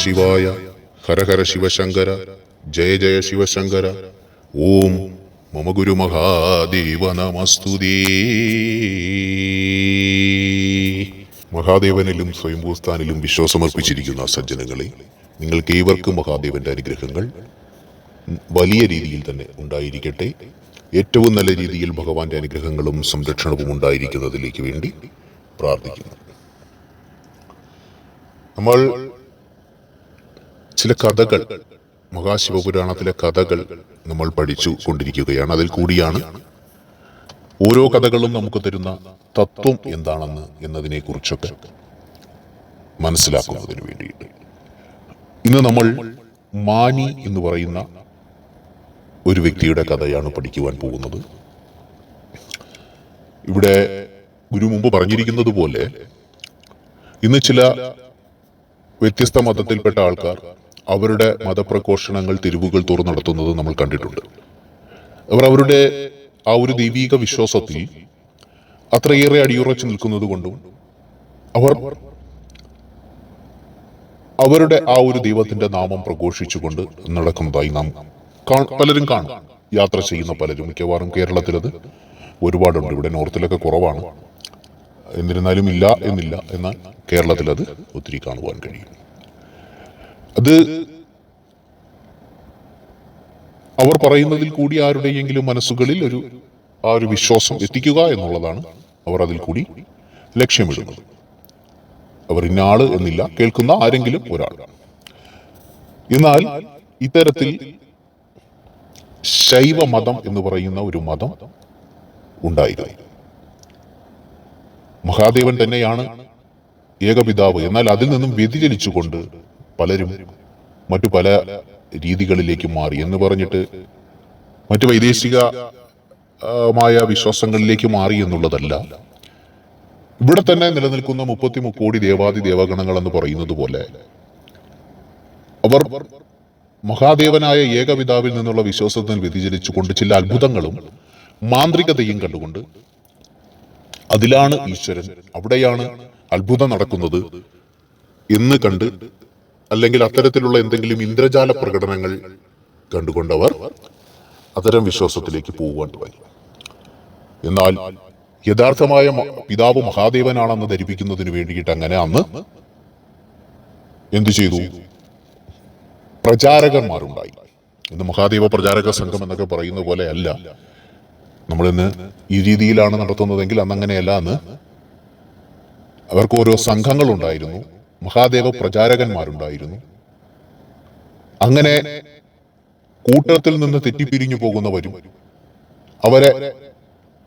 ശിവായ. ഹര ഹര ശിവശങ്കര. ജയ ജയ ശിവശങ്കര. ഓം മമ ഗുരു മഹാദേവ നമസ്തുതേ. മഹാദേവനിലും സ്വയംഭൂസ്ഥാനിലും വിശ്വാസമർപ്പിച്ചിരിക്കുന്ന സജ്ജനങ്ങളെ, നിങ്ങൾക്ക് ഏവർക്കും മഹാദേവന്റെ അനുഗ്രഹങ്ങൾ വലിയ രീതിയിൽ തന്നെ ഉണ്ടായിരിക്കട്ടെ. ഏറ്റവും നല്ല രീതിയിൽ ഭഗവാന്റെ അനുഗ്രഹങ്ങളും സംരക്ഷണവും ഉണ്ടായിരിക്കുന്നതിലേക്ക് വേണ്ടി പ്രാർത്ഥിക്കുന്നു. നമ്മൾ ചില കഥകൾ, മഹാശിവപുരാണത്തിലെ കഥകൾ നമ്മൾ പഠിച്ചു കൊണ്ടിരിക്കുകയാണ്. അതിൽ കൂടിയാണ് ഓരോ കഥകളും നമുക്ക് തരുന്ന തത്വം എന്താണെന്ന് എന്നതിനെ കുറിച്ചൊക്കെ മനസ്സിലാക്കുന്നതിന് വേണ്ടിയിട്ട്. ഇന്ന് നമ്മൾ മാനി എന്ന് പറയുന്ന ഒരു വ്യക്തിയുടെ കഥയാണ് പഠിക്കുവാൻ പോകുന്നത്. ഇവിടെ ഗുരു മുമ്പ് പറഞ്ഞിരിക്കുന്നത് പോലെ ഇന്ന് ചില വ്യത്യസ്ത മതത്തിൽപ്പെട്ട ആൾക്കാർ അവരുടെ മതപ്രഘോഷണങ്ങൾ തെരുവുകൾ തോറും നടത്തുന്നത് നമ്മൾ കണ്ടിട്ടുണ്ട്. അവർ അവരുടെ ആ ഒരു ദൈവീക വിശ്വാസത്തിൽ അത്രയേറെ അടിയുറച്ചു നിൽക്കുന്നത് കൊണ്ടും അവർ അവരുടെ ആ ഒരു ദൈവത്തിന്റെ നാമം പ്രഘോഷിച്ചുകൊണ്ട് നടക്കുന്നതായി നാം പലരും കാണും. യാത്ര ചെയ്യുന്ന പലരും, മിക്കവാറും കേരളത്തിലത് ഒരുപാടുണ്ട്. ഇവിടെ നോർത്തിലൊക്കെ കുറവാണ്, എന്നിരുന്നാലും ഇല്ല എന്നില്ല, എന്നാൽ കേരളത്തിലത് ഒത്തിരി കാണുവാൻ കഴിയും. അത് അവർ പറയുന്നതിൽ കൂടി ആരുടെയെങ്കിലും മനസ്സുകളിൽ ആ ഒരു വിശ്വാസം എത്തിക്കുക എന്നുള്ളതാണ് അവർ അതിൽ കൂടി ലക്ഷ്യമിടുന്നത്. അവർ ഇന്നയാള് എന്നില്ല, കേൾക്കുന്ന ആരെങ്കിലും ഒരാൾ. എന്നാൽ ഇത്തരത്തിൽ ശൈവ മതം എന്ന് പറയുന്ന ഒരു മതം ഉണ്ടായിരുന്നു. മഹാദേവൻ തന്നെയാണ് ഏകപിതാവ്. എന്നാൽ അതിൽ നിന്നും വ്യതിചലിച്ചുകൊണ്ട് പലരും മറ്റു പല രീതികളിലേക്ക് മാറി എന്ന് പറഞ്ഞിട്ട് മറ്റു വൈദേശികമായ വിശ്വാസങ്ങളിലേക്ക് മാറി എന്നുള്ളതല്ല. ഇവിടെ തന്നെ നിലനിൽക്കുന്ന 33 കോടി ദേവാദി ദേവഗണങ്ങൾ എന്ന് പറയുന്നത് പോലെ അവർ മഹാദേവനായ ഏകപിതാവിൽ നിന്നുള്ള വിശ്വാസത്തിൽ വ്യതിചലിച്ചുകൊണ്ട് ചില അത്ഭുതങ്ങളും മാന്ത്രികതയും കണ്ടുകൊണ്ട് അതിലാണ് ഈശ്വരൻ, അവിടെയാണ് അത്ഭുതം നടക്കുന്നത് എന്ന് കണ്ട്, അല്ലെങ്കിൽ അത്തരത്തിലുള്ള എന്തെങ്കിലും ഇന്ദ്രജാല പ്രകടനങ്ങൾ കണ്ടുകൊണ്ടവർ അത്തരം വിശ്വാസത്തിലേക്ക് പോകുവാൻ തുടങ്ങി. എന്നാൽ യഥാർത്ഥമായ പിതാവ് മഹാദേവനാണെന്ന് ധരിപ്പിക്കുന്നതിന് വേണ്ടിയിട്ട് അങ്ങനെ അന്ന് എന്തു ചെയ്തു? പ്രചാരകന്മാരുണ്ടായി. ഇന്ന് മഹാദേവ പ്രചാരക സംഘം എന്നൊക്കെ പറയുന്ന പോലെ അല്ല നമ്മളിന്ന് ഈ രീതിയിലാണ് നടത്തുന്നതെങ്കിൽ അന്നങ്ങനെയല്ല. അന്ന് അവർക്ക് ഓരോ സംഘങ്ങളുണ്ടായിരുന്നു, മഹാദേവ പ്രചാരകന്മാരുണ്ടായിരുന്നു. അങ്ങനെ കൂട്ടത്തിൽ നിന്ന് തെറ്റിപ്പിരിഞ്ഞു പോകുന്നവരും അവരെ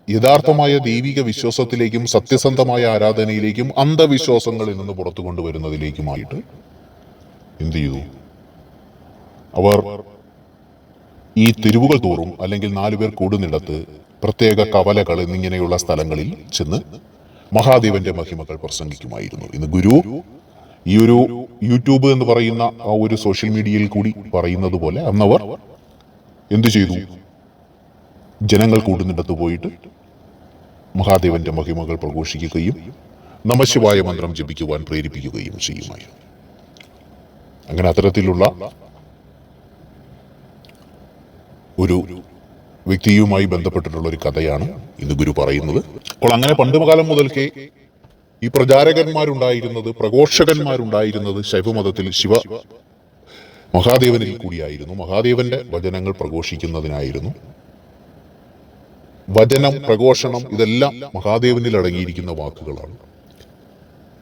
യഥാർത്ഥമായ ദൈവിക വിശ്വാസത്തിലേക്കും സത്യസന്ധമായ ആരാധനയിലേക്കും അന്ധവിശ്വാസങ്ങളിൽ നിന്ന് പുറത്തു കൊണ്ടുവരുന്നതിലേക്കുമായിട്ട് എന്ത് ചെയ്തു? അവർ ഈ തെരുവുകൾ തോറും, അല്ലെങ്കിൽ 4 പേർ കൂടുന്നിടത്ത്, പ്രത്യേക കവലകൾ എന്നിങ്ങനെയുള്ള സ്ഥലങ്ങളിൽ ചെന്ന് മഹാദേവന്റെ മഹിമകൾ പ്രസംഗിക്കുമായിരുന്നു. ഇന്ന് ഗുരു ഈ ഒരു യൂട്യൂബ് എന്ന് പറയുന്ന ആ ഒരു സോഷ്യൽ മീഡിയയിൽ കൂടി പറയുന്നത് പോലെ അന്നവർ എന്തു ചെയ്തു? ജനങ്ങൾ കൂടുന്നിടത്ത് പോയിട്ട് മഹാദേവന്റെ മഹിമകൾ പ്രഘോഷിക്കുകയും നമഃശിവായ മന്ത്രം ജപിക്കുവാൻ പ്രേരിപ്പിക്കുകയും ചെയ്യുമായിരുന്നു. അങ്ങനെ അത്തരത്തിലുള്ള ഒരു വ്യക്തിയുമായി ബന്ധപ്പെട്ടിട്ടുള്ള ഒരു കഥയാണ് ഇന്ന് ഗുരു പറയുന്നത്. അപ്പോൾ അങ്ങനെ പണ്ടുകാലം മുതൽക്കേ ഈ പ്രചാരകന്മാരുണ്ടായിരുന്നത്, പ്രഘോഷകന്മാരുണ്ടായിരുന്നത് ശൈവമതത്തിൽ മഹാദേവനിൽ കൂടിയായിരുന്നു. മഹാദേവന്റെ വചനങ്ങൾ പ്രഘോഷിക്കുന്നതിനായിരുന്നു. വചനം, പ്രഘോഷണം ഇതെല്ലാം മഹാദേവനിൽ അടങ്ങിയിരിക്കുന്ന വാക്കുകളാണ്.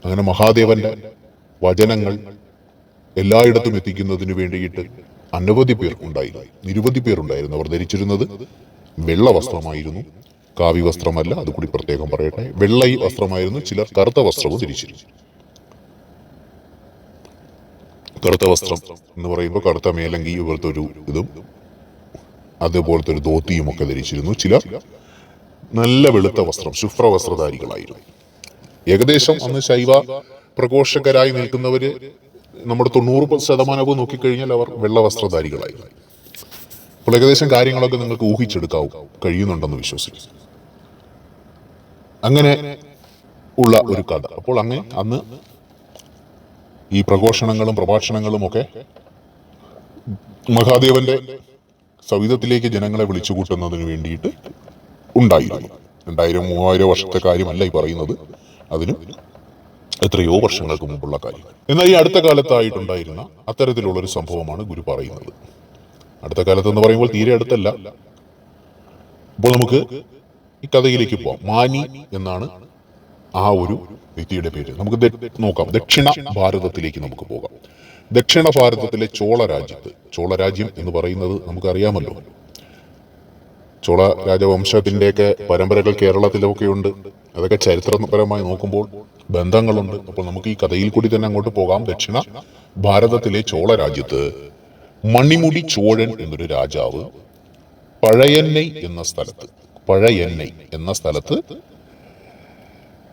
അങ്ങനെ മഹാദേവന്റെ വചനങ്ങൾ എല്ലായിടത്തും എത്തിക്കുന്നതിന് വേണ്ടിയിട്ട് അനവധി പേർ ഉണ്ടായിരുന്നു, നിരവധി പേരുണ്ടായിരുന്നു. അവർ ധരിച്ചിരുന്നത് വെള്ള വസ്ത്രമായിരുന്നു, കാവ്യ വസ്ത്രമല്ല, അതുകൂടി പ്രത്യേകം പറയട്ടെ. വെള്ള വസ്ത്രമായിരുന്നു. ചിലർ കറുത്ത വസ്ത്രവും ധരിച്ചിരുന്നു. കറുത്ത വസ്ത്രം എന്ന് പറയുമ്പോൾ കറുത്ത മേലങ്കി പോലത്തെ ഒരു ഇതും അതുപോലത്തെ ഒരു ധോത്തിയും ഒക്കെ ധരിച്ചിരുന്നു. ചിലർ നല്ല വെളുത്ത വസ്ത്രം, ശുഭ്രവസ്ത്രധാരികളായിരുന്നു. ഏകദേശം അന്ന് ശൈവ പ്രഘോഷകരായി നിൽക്കുന്നവര് നമ്മുടെ 90% നോക്കിക്കഴിഞ്ഞാൽ അവർ വെള്ള വസ്ത്രധാരികളായിരുന്നു. അപ്പോൾ ഏകദേശം കാര്യങ്ങളൊക്കെ നിങ്ങൾക്ക് ഊഹിച്ചെടുക്കാവും കഴിയുന്നുണ്ടെന്ന് വിശ്വസിക്കുന്നു. അങ്ങനെ ഉള്ള ഒരു കഥ. അപ്പോൾ അന്ന് ഈ പ്രഘോഷണങ്ങളും പ്രഭാഷണങ്ങളും ഒക്കെ മഹാദേവന്റെ സവിധത്തിലേക്ക് ജനങ്ങളെ വിളിച്ചു കൂട്ടുന്നതിന് വേണ്ടിയിട്ട് ഉണ്ടായിരുന്നു. 2000-3000 വർഷത്തെ കാര്യമല്ല ഈ പറയുന്നത്, അതിന് എത്രയോ വർഷങ്ങൾക്ക് മുമ്പുള്ള കാര്യം. എന്നാൽ ഈ അടുത്ത കാലത്തായിട്ടുണ്ടായിരുന്ന അത്തരത്തിലുള്ളൊരു സംഭവമാണ് ഗുരു പറയുന്നത്. അടുത്ത കാലത്ത് എന്ന് പറയുമ്പോൾ തീരെ അടുത്തല്ല. അപ്പോൾ നമുക്ക് ഈ കഥയിലേക്ക് പോവാം. മാനി എന്നാണ് ആ ഒരു വ്യക്തിയുടെ പേര്. നമുക്ക് നോക്കാം. ദക്ഷിണ ഭാരതത്തിലേക്ക് നമുക്ക് പോകാം. ദക്ഷിണ ഭാരതത്തിലെ ചോള രാജ്യത്ത്, ചോള രാജ്യം എന്ന് പറയുന്നത് നമുക്കറിയാമല്ലോ, ചോള രാജവംശത്തിന്റെയൊക്കെ പരമ്പരകൾ കേരളത്തിലൊക്കെ ഉണ്ട്. അതൊക്കെ ചരിത്രപരമായി നോക്കുമ്പോൾ ബന്ധങ്ങളുണ്ട്. അപ്പോൾ നമുക്ക് ഈ കഥയിൽ കൂടി തന്നെ അങ്ങോട്ട് പോകാം. ദക്ഷിണ ഭാരതത്തിലെ ചോള രാജ്യത്ത് മണിമുടി ചോഴൻ എന്നൊരു രാജാവ് പഴയന്നൈ എന്ന സ്ഥലത്ത്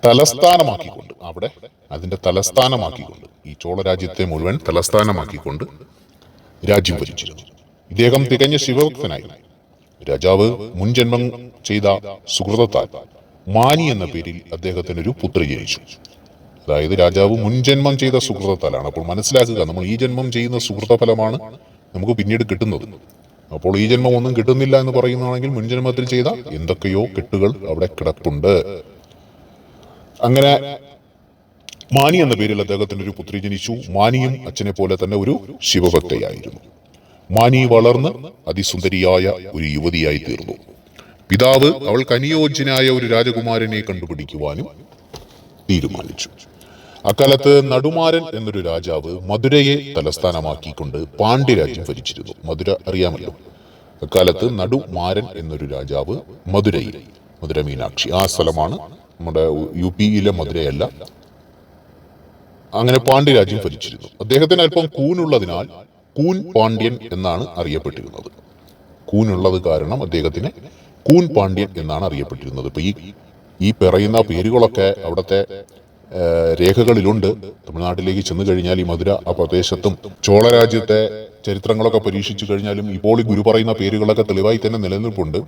തലസ്ഥാനമാക്കിക്കൊണ്ട്, അവിടെ അതിന്റെ തലസ്ഥാനമാക്കിക്കൊണ്ട്, ഈ ചോള രാജ്യത്തെ മുഴുവൻ തലസ്ഥാനമാക്കിക്കൊണ്ട് രാജ്യം ഭരിച്ചിരുന്നു. ഇദ്ദേഹം തികഞ്ഞ ശിവഭക്തനായി. രാജാവ് മുൻജന്മം ചെയ്ത സുഹൃതത്താൽ മാനി എന്ന പേരിൽ അദ്ദേഹത്തിനൊരു പുത്രി ജനിച്ചു. അതായത് രാജാവ് മുൻജന്മം ചെയ്ത സുഹൃതത്താലാണ്. അപ്പോൾ മനസ്സിലാക്കുക, നമ്മൾ ഈ ജന്മം ചെയ്യുന്ന സുഹൃതഫലമാണ് നമുക്ക് പിന്നീട് കിട്ടുന്നത്. അപ്പോൾ ഈ ജന്മം ഒന്നും കിട്ടുന്നില്ല എന്ന് പറയുന്നതാണെങ്കിൽ മുൻജന്മത്തിൽ ചെയ്ത എന്തൊക്കെയോ കെട്ടുകൾ അവിടെ കിടപ്പുണ്ട്. അങ്ങനെ മാനി എന്ന പേരിൽ അദ്ദേഹത്തിന് ഒരു പുത്രി ജനിച്ചു. മാനിയും അച്ഛനെ പോലെ തന്നെ ഒരു ശിവഭക്തയായിരുന്നു. മാനി വളർന്ന് അതിസുന്ദരിയായ ഒരു യുവതിയായി തീർന്നു. പിതാവ് അവൾക്ക് അനുയോജ്യനായ ഒരു രാജകുമാരനെ കണ്ടുപിടിക്കുവാനും തീരുമാനിച്ചു. അക്കാലത്ത് നടുമാരൻ എന്നൊരു രാജാവ് മധുരയെ തലസ്ഥാനമാക്കിക്കൊണ്ട് പാണ്ഡ്യരാജ്യം ഭരിച്ചിരുന്നു. മധുര അറിയാമല്ലോ. അക്കാലത്ത് നടുമാരൻ എന്നൊരു രാജാവ് മധുര മീനാക്ഷി, ആ സ്ഥലമാണ്, നമ്മുടെ UP-യിലെ മധുരയല്ല. അങ്ങനെ പാണ്ഡ്യരാജ്യം ഭരിച്ചിരുന്നു. അദ്ദേഹത്തിന് അല്പം കൂനുള്ളതിനാൽ കൂൻ പാണ്ഡ്യൻ എന്നാണ് അറിയപ്പെട്ടിരുന്നത്. കൂനുള്ളത് കാരണം അദ്ദേഹത്തിന് കൂൻ പാണ്ഡ്യൻ എന്നാണ് അറിയപ്പെട്ടിരുന്നത്. ഇപ്പൊ ഈ പറയുന്ന പേരുകളൊക്കെ അവിടുത്തെ രേഖകളിലുണ്ട്. തമിഴ്നാട്ടിലേക്ക് ചെന്ന് കഴിഞ്ഞാൽ ഈ മധുര ആ പ്രദേശത്തും ചോള രാജ്യത്തെ ചരിത്രങ്ങളൊക്കെ പരീക്ഷിച്ചു കഴിഞ്ഞാലും ഇപ്പോൾ ഈ ഗുരു പറയുന്ന പേരുകളൊക്കെ തെളിവായി തന്നെ നിലനിൽപ്പുണ്ട്.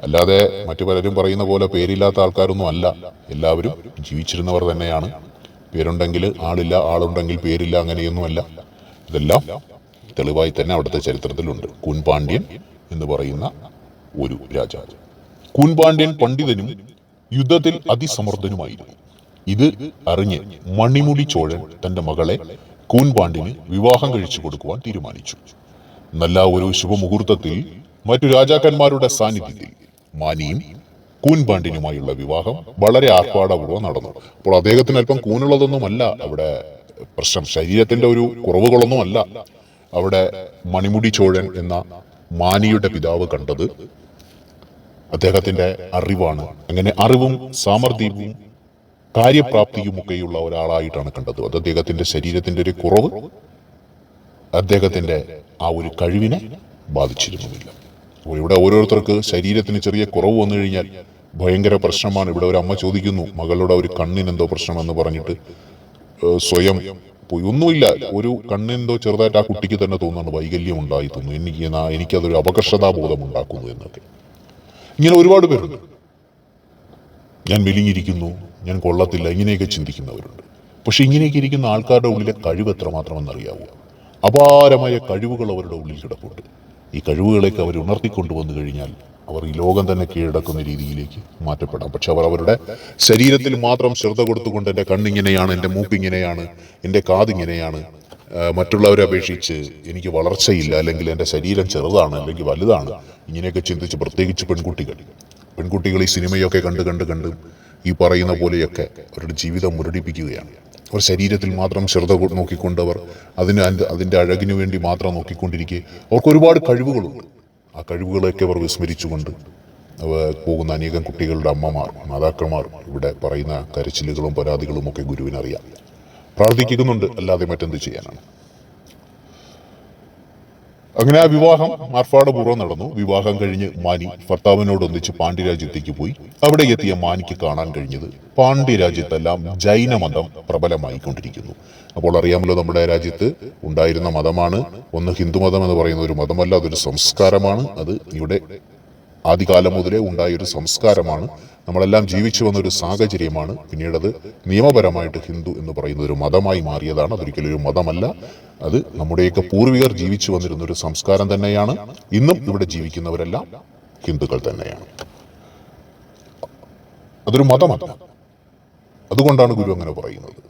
അല്ലാതെ മറ്റു പലരും പറയുന്ന പോലെ പേരില്ലാത്ത ആൾക്കാരൊന്നും അല്ല. എല്ലാവരും ജീവിച്ചിരുന്നവർ തന്നെയാണ്. പേരുണ്ടെങ്കിൽ ആളില്ല, ആളുണ്ടെങ്കിൽ പേരില്ല, അങ്ങനെയൊന്നുമല്ല. ഇതെല്ലാം തെളിവായി തന്നെ അവിടുത്തെ ചരിത്രത്തിലുണ്ട്. കൂൻപാണ്ഡ്യൻ എന്ന് പറയുന്ന ഒരു രാജാവ്. കൂൻപാണ്ഡ്യൻ പണ്ഡിതനും യുദ്ധത്തിൽ അതിസമർത്ഥനുമായിരുന്നു. ഇത് അറിഞ്ഞ് മണിമുടി ചോഴൻ തന്റെ മകളെ കൂൻപാണ്ഡ്യന് വിവാഹം കഴിച്ചു കൊടുക്കുവാൻ തീരുമാനിച്ചു. നല്ല ഒരു ശുഭമുഹൂർത്തത്തിൽ മറ്റു രാജാക്കന്മാരുടെ സാന്നിധ്യത്തിൽ മാനിയും കൂൻപാണ്ഡ്യനുമായുള്ള വിവാഹം വളരെ ആർഭാടപൂർവ്വം നടന്നു. അപ്പോൾ അദ്ദേഹത്തിന് അല്പം കൂനുള്ളതൊന്നുമല്ല അവിടെ പ്രശ്നം, ശരീരത്തിന്റെ ഒരു കുറവുകളൊന്നുമല്ല അവിടെ മണിമുടി ചോഴൻ എന്ന മാനിയുടെ പിതാവ് കണ്ടത്. അദ്ദേഹത്തിന്റെ അറിവാണ്. അങ്ങനെ അറിവും സാമർഥ്യവും കാര്യപ്രാപ്തിയും ഒക്കെയുള്ള ഒരാളായിട്ടാണ് കണ്ടത്. അത് അദ്ദേഹത്തിന്റെ ശരീരത്തിന്റെ ഒരു കുറവ് അദ്ദേഹത്തിന്റെ ആ ഒരു കഴിവിനെ ബാധിച്ചിരുന്നുമില്ല. ഇവിടെ ഓരോരുത്തർക്ക് ശരീരത്തിന് ചെറിയ കുറവ് വന്നു കഴിഞ്ഞാൽ ഭയങ്കര പ്രശ്നമാണ്. ഇവിടെ ഒരു അമ്മ ചോദിക്കുന്നു, മകളുടെ ഒരു കണ്ണിനെന്തോ പ്രശ്നമെന്ന് പറഞ്ഞിട്ട് സ്വയം പോയി. ഒന്നുമില്ല, ഒരു കണ്ണെന്തോ ചെറുതായിട്ട് ആ കുട്ടിക്ക് തന്നെ തോന്നുന്നു വൈകല്യം ഉണ്ടായി തോന്നുന്നു, എനിക്കതൊരു അപകർഷതാബോധം ഉണ്ടാക്കുന്നു എന്നൊക്കെ. ഇങ്ങനെ ഒരുപാട് പേരുണ്ട്. ഞാൻ മെലിഞ്ഞിരിക്കുന്നു, ഞാൻ കൊള്ളത്തില്ല, ഇങ്ങനെയൊക്കെ ചിന്തിക്കുന്നവരുണ്ട്. പക്ഷെ ഇങ്ങനെയൊക്കെ ഇരിക്കുന്ന ആൾക്കാരുടെ ഉള്ളിലെ കഴിവ് എത്രമാത്രമെന്നറിയാവൂ. അപാരമായ കഴിവുകൾ അവരുടെ ഉള്ളിൽ കിടപ്പുണ്ട്. ഈ കഴിവുകളേക്ക് അവർ ഉണർത്തിക്കൊണ്ടുവന്നു കഴിഞ്ഞാൽ അവർ ഈ ലോകം തന്നെ കീഴടക്കുന്ന രീതിയിലേക്ക് മാറ്റപ്പെടാം. പക്ഷെ അവർ അവരുടെ ശരീരത്തിൽ മാത്രം ശ്രദ്ധ കൊടുത്തുകൊണ്ട് എൻ്റെ കണ്ണിങ്ങനെയാണ്, എൻ്റെ മൂക്കിങ്ങനെയാണ്, എൻ്റെ കാതിങ്ങനെയാണ്, മറ്റുള്ളവരെ അപേക്ഷിച്ച് എനിക്ക് വളർച്ചയില്ല, അല്ലെങ്കിൽ എൻ്റെ ശരീരം ചെറുതാണ് അല്ലെങ്കിൽ വലുതാണ്, ഇങ്ങനെയൊക്കെ ചിന്തിച്ച് പ്രത്യേകിച്ച് പെൺകുട്ടികൾ ഈ സിനിമയൊക്കെ കണ്ട് ഈ പറയുന്ന പോലെയൊക്കെ അവരുടെ ജീവിതം മുരടിപ്പിക്കുകയാണ്. അവർ ശരീരത്തിൽ മാത്രം ശ്രദ്ധ നോക്കിക്കൊണ്ടവർ അതിൻ്റെ അഴകിനു വേണ്ടി മാത്രം നോക്കിക്കൊണ്ടിരിക്കെ അവർക്ക് ഒരുപാട് കഴിവുകളുണ്ട്. ആ കഴിവുകളൊക്കെ അവർ വിസ്മരിച്ചുകൊണ്ട് പോകുന്ന അനേകം കുട്ടികളുടെ അമ്മമാർ, മാതാക്കന്മാർ ഇവിടെ പറയുന്ന കരച്ചിലുകളും പരാതികളും ഒക്കെ ഗുരുവിനറിയാം. പ്രാർത്ഥിക്കുന്നുണ്ട്, അല്ലാതെ മറ്റെന്ത് ചെയ്യാനാണ്. അങ്ങനെ ആ വിവാഹം ആർഭാടപൂർവ്വം നടന്നു. വിവാഹം കഴിഞ്ഞ് മാനി ഭർത്താവിനോടൊന്നിച്ച് പാണ്ഡ്യരാജ്യത്തേക്ക് പോയി. അവിടെ എത്തിയ മാനിക്ക് കാണാൻ കഴിഞ്ഞത് പാണ്ഡ്യരാജ്യത്തെല്ലാം ജൈനമതം പ്രബലമായിക്കൊണ്ടിരിക്കുന്നു. അപ്പോൾ അറിയാമല്ലോ, നമ്മുടെ രാജ്യത്ത് ഉണ്ടായിരുന്ന മതമാണ് ഒന്ന് ഹിന്ദുമതം എന്ന് പറയുന്ന ഒരു മതമല്ല, അതൊരു സംസ്കാരമാണ്. അത് ഇവിടെ ആദ്യകാലം മുതലേ ഉണ്ടായ ഒരു സംസ്കാരമാണ്, നമ്മളെല്ലാം ജീവിച്ചു വന്ന ഒരു സാഹചര്യമാണ്. പിന്നീട് അത് നിയമപരമായിട്ട് ഹിന്ദു എന്ന് പറയുന്ന ഒരു മതമായി മാറിയതാണ്. അതൊരിക്കലും ഒരു മതമല്ല, അത് നമ്മുടെയൊക്കെ പൂർവികർ ജീവിച്ചു വന്നിരുന്ന ഒരു സംസ്കാരം തന്നെയാണ്. ഇന്നും ഇവിടെ ജീവിക്കുന്നവരെല്ലാം ഹിന്ദുക്കൾ തന്നെയാണ്, അതൊരു മതമല്ല. അതുകൊണ്ടാണ് ഗുരു അങ്ങനെ പറയുന്നത്.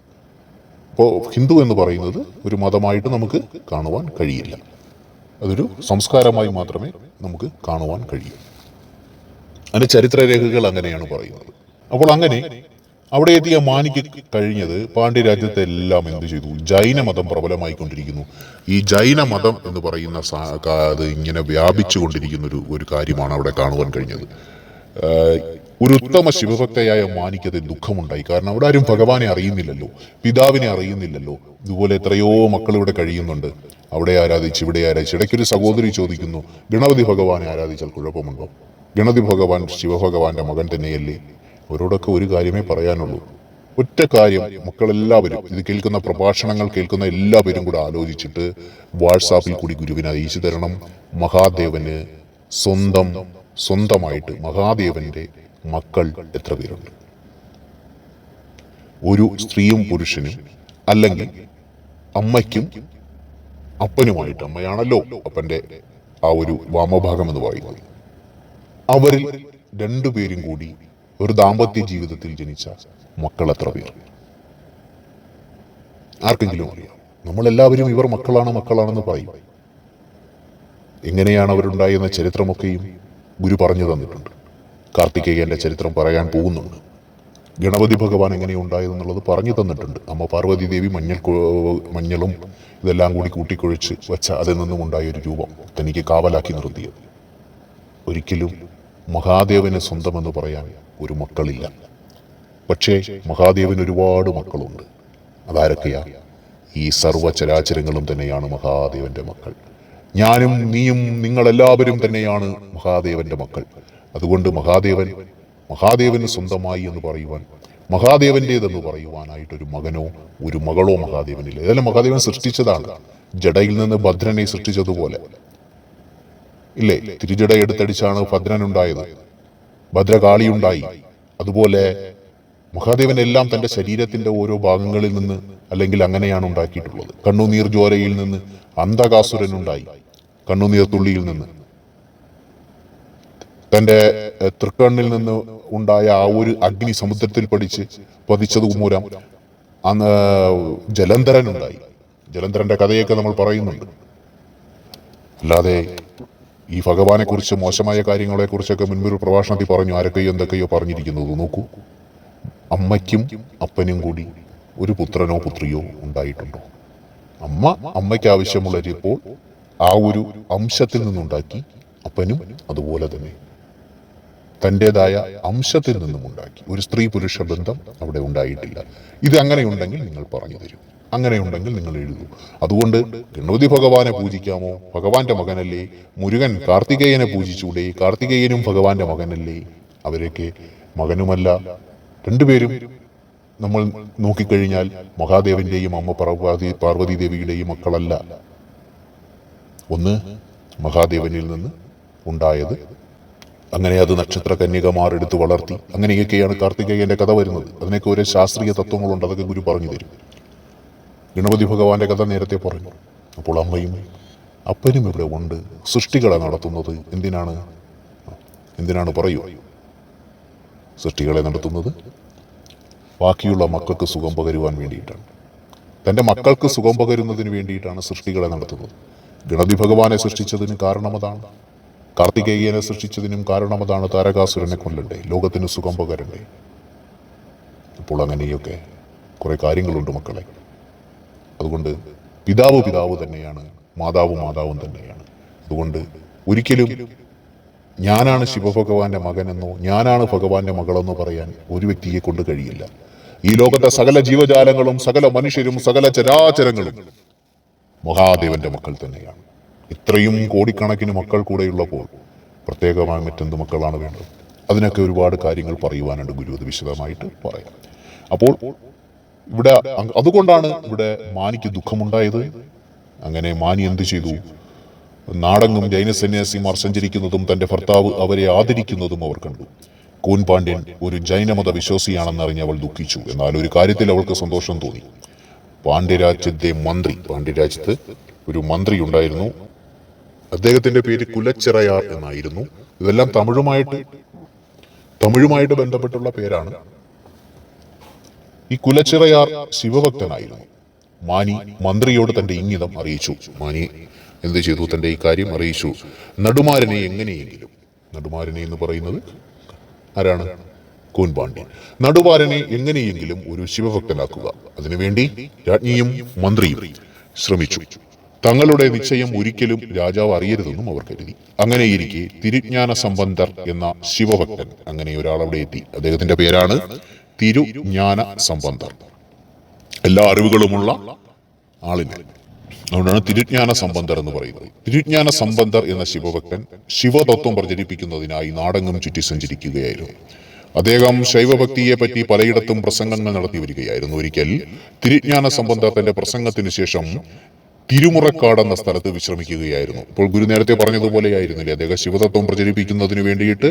അപ്പോൾ ഹിന്ദു എന്ന് പറയുന്നത് ഒരു മതമായിട്ട് നമുക്ക് കാണുവാൻ കഴിയില്ല, അതൊരു സംസ്കാരമായി മാത്രമേ നമുക്ക് കാണുവാൻ കഴിയൂ. അതിന്റെ ചരിത്രരേഖകൾ അങ്ങനെയാണ് പറയുന്നത്. അപ്പോൾ അങ്ങനെ അവിടെ എത്തിയ മാനിക്ക് കഴിഞ്ഞത് പാണ്ഡ്യരാജ്യത്തെ എല്ലാം എന്ത് ചെയ്തു? ജൈനമതം പ്രബലമായിക്കൊണ്ടിരിക്കുന്നു. ഈ ജൈനമതം എന്ന് പറയുന്ന അത് ഇങ്ങനെ വ്യാപിച്ചു കൊണ്ടിരിക്കുന്ന ഒരു കാര്യമാണ് അവിടെ കാണുവാൻ കഴിഞ്ഞത്. ഒരു ഉത്തമ ശിവഭക്തയായ മാനിക്കത് ദുഃഖമുണ്ടായി. കാരണം അവിടെ ആരും ഭഗവാനെ അറിയുന്നില്ലല്ലോ, പിതാവിനെ അറിയുന്നില്ലല്ലോ. ഇതുപോലെ എത്രയോ മക്കൾ ഇവിടെ കഴിയുന്നുണ്ട്, അവിടെ ആരാധിച്ച് ഇവിടെ ആരാധിച്ച്. ഇടയ്ക്കൊരു സഹോദരി ചോദിക്കുന്നു, ഗണപതി ഭഗവാനെ ആരാധിച്ചാൽ കുഴപ്പമുണ്ടോ? ഗണപതി ഭഗവാൻ ശിവഭഗവാന്റെ മകൻ തന്നെയല്ലേ? അവരോടൊക്കെ ഒരു കാര്യമേ പറയാനുള്ളൂ, ഒറ്റ കാര്യം. മക്കളെല്ലാവരും, ഇത് കേൾക്കുന്ന പ്രഭാഷണങ്ങൾ കേൾക്കുന്ന എല്ലാവരും കൂടെ ആലോചിച്ചിട്ട് വാട്സാപ്പിൽ കൂടി ഗുരുവിനെ അറിയിച്ചു തരണം. മഹാദേവന് സ്വന്തമായിട്ട് മഹാദേവന്റെ മക്കൾ എത്ര പേരുണ്ട്? ഒരു സ്ത്രീയും പുരുഷനും, അല്ലെങ്കിൽ അമ്മയ്ക്കും അപ്പനുമായിട്ട്, അമ്മയാണല്ലോ അപ്പന്റെ ആ ഒരു വാമഭാഗം എന്ന് പറയുന്നത്, അവരിൽ രണ്ടുപേരും കൂടി ഒരു ദാമ്പത്യ ജീവിതത്തിൽ ജനിച്ച മക്കൾ എത്ര പേർ? ആർക്കെങ്കിലും അറിയാം? നമ്മളെല്ലാവരും ഇവർ മക്കളാണെന്ന് പറയും. എങ്ങനെയാണ് അവരുണ്ടായെന്ന ചരിത്രമൊക്കെയും ഗുരു പറഞ്ഞു തന്നിട്ടുണ്ട്. കാർത്തികേയന്റെ ചരിത്രം പറയാൻ പോകുന്നുണ്ട്. ഗണപതി ഭഗവാൻ എങ്ങനെ ഉണ്ടായതെന്നുള്ളത് പറഞ്ഞു തന്നിട്ടുണ്ട്. അമ്മ പാർവതി ദേവി മഞ്ഞളും ഇതെല്ലാം കൂടി കൂട്ടിക്കൊഴിച്ച് വെച്ച അതിൽ നിന്നും ഉണ്ടായ ഒരു രൂപം തനിക്ക് കാവലാക്കി നിർത്തിയത്. ഒരിക്കലും മഹാദേവന് സ്വന്തമെന്ന് പറയാൻ ഒരു മക്കളില്ല. പക്ഷേ മഹാദേവന് ഒരുപാട് മക്കളുണ്ട്. അതാരൊക്കെയാ? ഈ സർവ്വചരാചരങ്ങളും തന്നെയാണ് മഹാദേവന്റെ മക്കൾ. ഞാനും നീയും നിങ്ങളെല്ലാവരും തന്നെയാണ് മഹാദേവന്റെ മക്കൾ. അതുകൊണ്ട് മഹാദേവന് സ്വന്തമായി എന്ന് പറയുവാൻ, മഹാദേവന്റേതെന്ന് പറയുവാനായിട്ടൊരു മകനോ ഒരു മകളോ മഹാദേവനില്ല. ഇതെല്ലാം മഹാദേവൻ സൃഷ്ടിച്ചതാണ്. ജടയിൽ നിന്ന് ഭദ്രനെ സൃഷ്ടിച്ചതുപോലെ ഇല്ലേ? തിരുജട എടുത്തടിച്ചാണ് ഭദ്രനുണ്ടായത്, ഭദ്രകാളിയുണ്ടായി. അതുപോലെ മഹാദേവൻ എല്ലാം തന്റെ ശരീരത്തിന്റെ ഓരോ ഭാഗങ്ങളിൽ നിന്ന്, അല്ലെങ്കിൽ അങ്ങനെയാണ് ഉണ്ടാക്കിയിട്ടുള്ളത്. കണ്ണുനീർ ജ്വാലയിൽ നിന്ന് അന്ധകാസുരനുണ്ടായി, കണ്ണുനീർ തുള്ളിയിൽ നിന്ന്. തന്റെ തൃക്കണ്ണിൽ നിന്ന് ഉണ്ടായ ആ ഒരു അഗ്നി സമുദ്രത്തിൽ പതിച്ചത് മൂലം അന്ന് ജലന്ധരനുണ്ടായി. ജലന്ധരന്റെ കഥയൊക്കെ നമ്മൾ പറയുന്നുണ്ട്. അല്ലാതെ ഈ ഭഗവാനെ കുറിച്ച് മോശമായ കാര്യങ്ങളെ കുറിച്ചൊക്കെ മുൻപൊരു പ്രഭാഷണത്തിൽ പറഞ്ഞു, ആരൊക്കെയോ എന്തൊക്കെയോ പറഞ്ഞിരിക്കുന്നത് നോക്കൂ. അമ്മയ്ക്കും അപ്പനും കൂടി ഒരു പുത്രനോ പുത്രിയോ ഉണ്ടായിട്ടുണ്ടോ? അമ്മയ്ക്ക് ആവശ്യമുള്ളപ്പോൾ ആ ഒരു അംശത്തിൽ നിന്നുണ്ടാക്കി, അപ്പനും അതുപോലെ തന്നെ തൻ്റെതായ അംശത്തിൽ നിന്നും ഉണ്ടാക്കി. ഒരു സ്ത്രീ പുരുഷ ബന്ധം അവിടെ ഉണ്ടായിട്ടില്ല. ഇത് അങ്ങനെയുണ്ടെങ്കിൽ നിങ്ങൾ പറഞ്ഞു തരൂ, അങ്ങനെയുണ്ടെങ്കിൽ നിങ്ങൾ എഴുതൂ. അതുകൊണ്ട് ഗണപതി ഭഗവാനെ പൂജിക്കാമോ? ഭഗവാന്റെ മകനല്ലേ. മുരുകൻ കാർത്തികേയനെ പൂജിച്ചൂടെ? കാർത്തികേയനും ഭഗവാന്റെ മകനല്ലേ. അവരൊക്കെ മകനുമല്ല. രണ്ടുപേരും നമ്മൾ നോക്കിക്കഴിഞ്ഞാൽ മഹാദേവന്റെയും അമ്മ പാർവതി ദേവിയുടെയും മക്കളല്ല. ഒന്ന് മഹാദേവനിൽ നിന്ന് ഉണ്ടായത്, അങ്ങനെ അത് നക്ഷത്ര കന്യകമാർ എടുത്ത് വളർത്തി. അങ്ങനെയൊക്കെയാണ് കാർത്തികേയന്റെ കഥ വരുന്നത്. അതിനൊക്കെ ഓരോ ശാസ്ത്രീയ തത്വങ്ങളുണ്ട്, അതൊക്കെ ഗുരു പറഞ്ഞു തരും. ഗണപതി ഭഗവാന്റെ കഥ നേരത്തെ പറഞ്ഞു. അപ്പോൾ അമ്മയും അപ്പനും ഇവിടെ ഉണ്ട്. സൃഷ്ടികളെ നടത്തുന്നത് എന്തിനാണ് പറയൂ? സൃഷ്ടികളെ നടത്തുന്നത് ബാക്കിയുള്ള മക്കൾക്ക് സുഖം പകരുവാൻ വേണ്ടിയിട്ടാണ്. തൻ്റെ മക്കൾക്ക് സുഖം പകരുന്നതിന് വേണ്ടിയിട്ടാണ് സൃഷ്ടികളെ നടത്തുന്നത്. ഗണപതി ഭഗവാനെ സൃഷ്ടിച്ചതിന് കാരണം അതാണ്. കാർത്തികേയനെ സൃഷ്ടിച്ചതിനും കാരണം അതാണ്. താരകാസുരനെ കൊല്ലണ്ടേ, ലോകത്തിന് സുഖം പകരണ്ടേ. അപ്പോൾ അങ്ങനെയൊക്കെ കുറെ കാര്യങ്ങളുണ്ട് മക്കളെ. അതുകൊണ്ട് പിതാവ് തന്നെയാണ്, മാതാവും തന്നെയാണ്. അതുകൊണ്ട് ഒരിക്കലും ഞാനാണ് ശിവഭഗവാന്റെ മകനെന്നോ ഞാനാണ് ഭഗവാന്റെ മകളെന്നോ പറയാൻ ഒരു വ്യക്തിയെ കൊണ്ട് കഴിയില്ല. ഈ ലോകത്തെ സകല ജീവജാലങ്ങളും സകല മനുഷ്യരും സകല ചരാചരങ്ങളും മഹാദേവന്റെ മക്കൾ തന്നെയാണ്. ഇത്രയും കോടിക്കണക്കിന് മക്കൾ കൂടെയുള്ളപ്പോൾ പ്രത്യേകമായി മറ്റെന്ത് മക്കളാണ് വേണ്ടത്? അതിനൊക്കെ ഒരുപാട് കാര്യങ്ങൾ പറയുവാനുണ്ട്. ഗുരു അത് വിശദമായിട്ട് പറയാം. അപ്പോൾ ഇവിടെ അതുകൊണ്ടാണ് ഇവിടെ മാനിക്ക് ദുഃഖമുണ്ടായത്. അങ്ങനെ മാനി എന്ത് ചെയ്തു? നാടെങ്ങും ജൈന സന്യാസിമാർ സഞ്ചരിക്കുന്നതും തന്റെ ഭർത്താവ് അവരെ ആദരിക്കുന്നതും അവർ കണ്ടു. കൂൻ പാണ്ഡ്യൻ ഒരു ജൈനമത വിശ്വാസിയാണെന്നറിഞ്ഞ് അവൾ ദുഃഖിച്ചു. എന്നാൽ ഒരു കാര്യത്തിൽ അവൾക്ക് സന്തോഷം തോന്നി. പാണ്ഡ്യരാജ്യത്ത് ഒരു മന്ത്രി ഉണ്ടായിരുന്നു. അദ്ദേഹത്തിന്റെ പേര് കുലച്ചിറയാർ എന്നായിരുന്നു. ഇതെല്ലാം തമിഴുമായിട്ട് ബന്ധപ്പെട്ടുള്ള പേരാണ്. ഈ കുലച്ചിറയാർ ശിവഭക്തനായിരുന്നു. മാനി മന്ത്രിയോട് തന്റെ ഇംഗിതം അറിയിച്ചു. മാനി എന്ത് ചെയ്തു? തന്റെ ഈ കാര്യം അറിയിച്ചു. നടുമാരനെ എങ്ങനെയെങ്കിലും, നടുമാരനെ എന്ന് പറയുന്നത് ആരാണ്? കൂൻ പാണ്ഡ്യൻ. നടുവാരനെ എങ്ങനെയെങ്കിലും ഒരു ശിവഭക്തനാക്കുക. അതിനുവേണ്ടി രാജ്ഞിയും മന്ത്രിയും ശ്രമിച്ചു. തങ്ങളുടെ നിശ്ചയം ഒരിക്കലും രാജാവ് അറിയരുതെന്നും അവർ കരുതി. അങ്ങനെയിരിക്കെ തിരുജ്ഞാന സംബന്ധർ എന്ന ശിവഭക്തൻ, അങ്ങനെ ഒരാൾ അവിടെ എത്തി. അദ്ദേഹത്തിന്റെ പേരാണ് തിരുജ്ഞാന സംബന്ധർ. എല്ലാ അറിവുകളുമുള്ള ആളിനെ, അതുകൊണ്ടാണ് തിരുജ്ഞാന സംബന്ധർ എന്ന് പറയുന്നത്. തിരുജ്ഞാന സംബന്ധർ എന്ന ശിവഭക്തൻ ശിവതത്വം പ്രചരിപ്പിക്കുന്നതിനായി നാടെങ്ങും ചുറ്റി സഞ്ചരിക്കുകയായിരുന്നു. അദ്ദേഹം ശൈവഭക്തിയെ പറ്റി പലയിടത്തും പ്രസംഗങ്ങൾ നടത്തി വരികയായിരുന്നു. ഒരിക്കൽ തിരുജ്ഞാന സംബന്ധർ തന്റെ പ്രസംഗത്തിന് ശേഷം തിരുമുറക്കാട് എന്ന സ്ഥലത്ത് വിശ്രമിക്കുകയായിരുന്നു. ഇപ്പോൾ ഗുരു നേരത്തെ പറഞ്ഞതുപോലെയായിരുന്നില്ലേ, അദ്ദേഹം ശിവതത്വം പ്രചരിപ്പിക്കുന്നതിന് വേണ്ടിയിട്ട്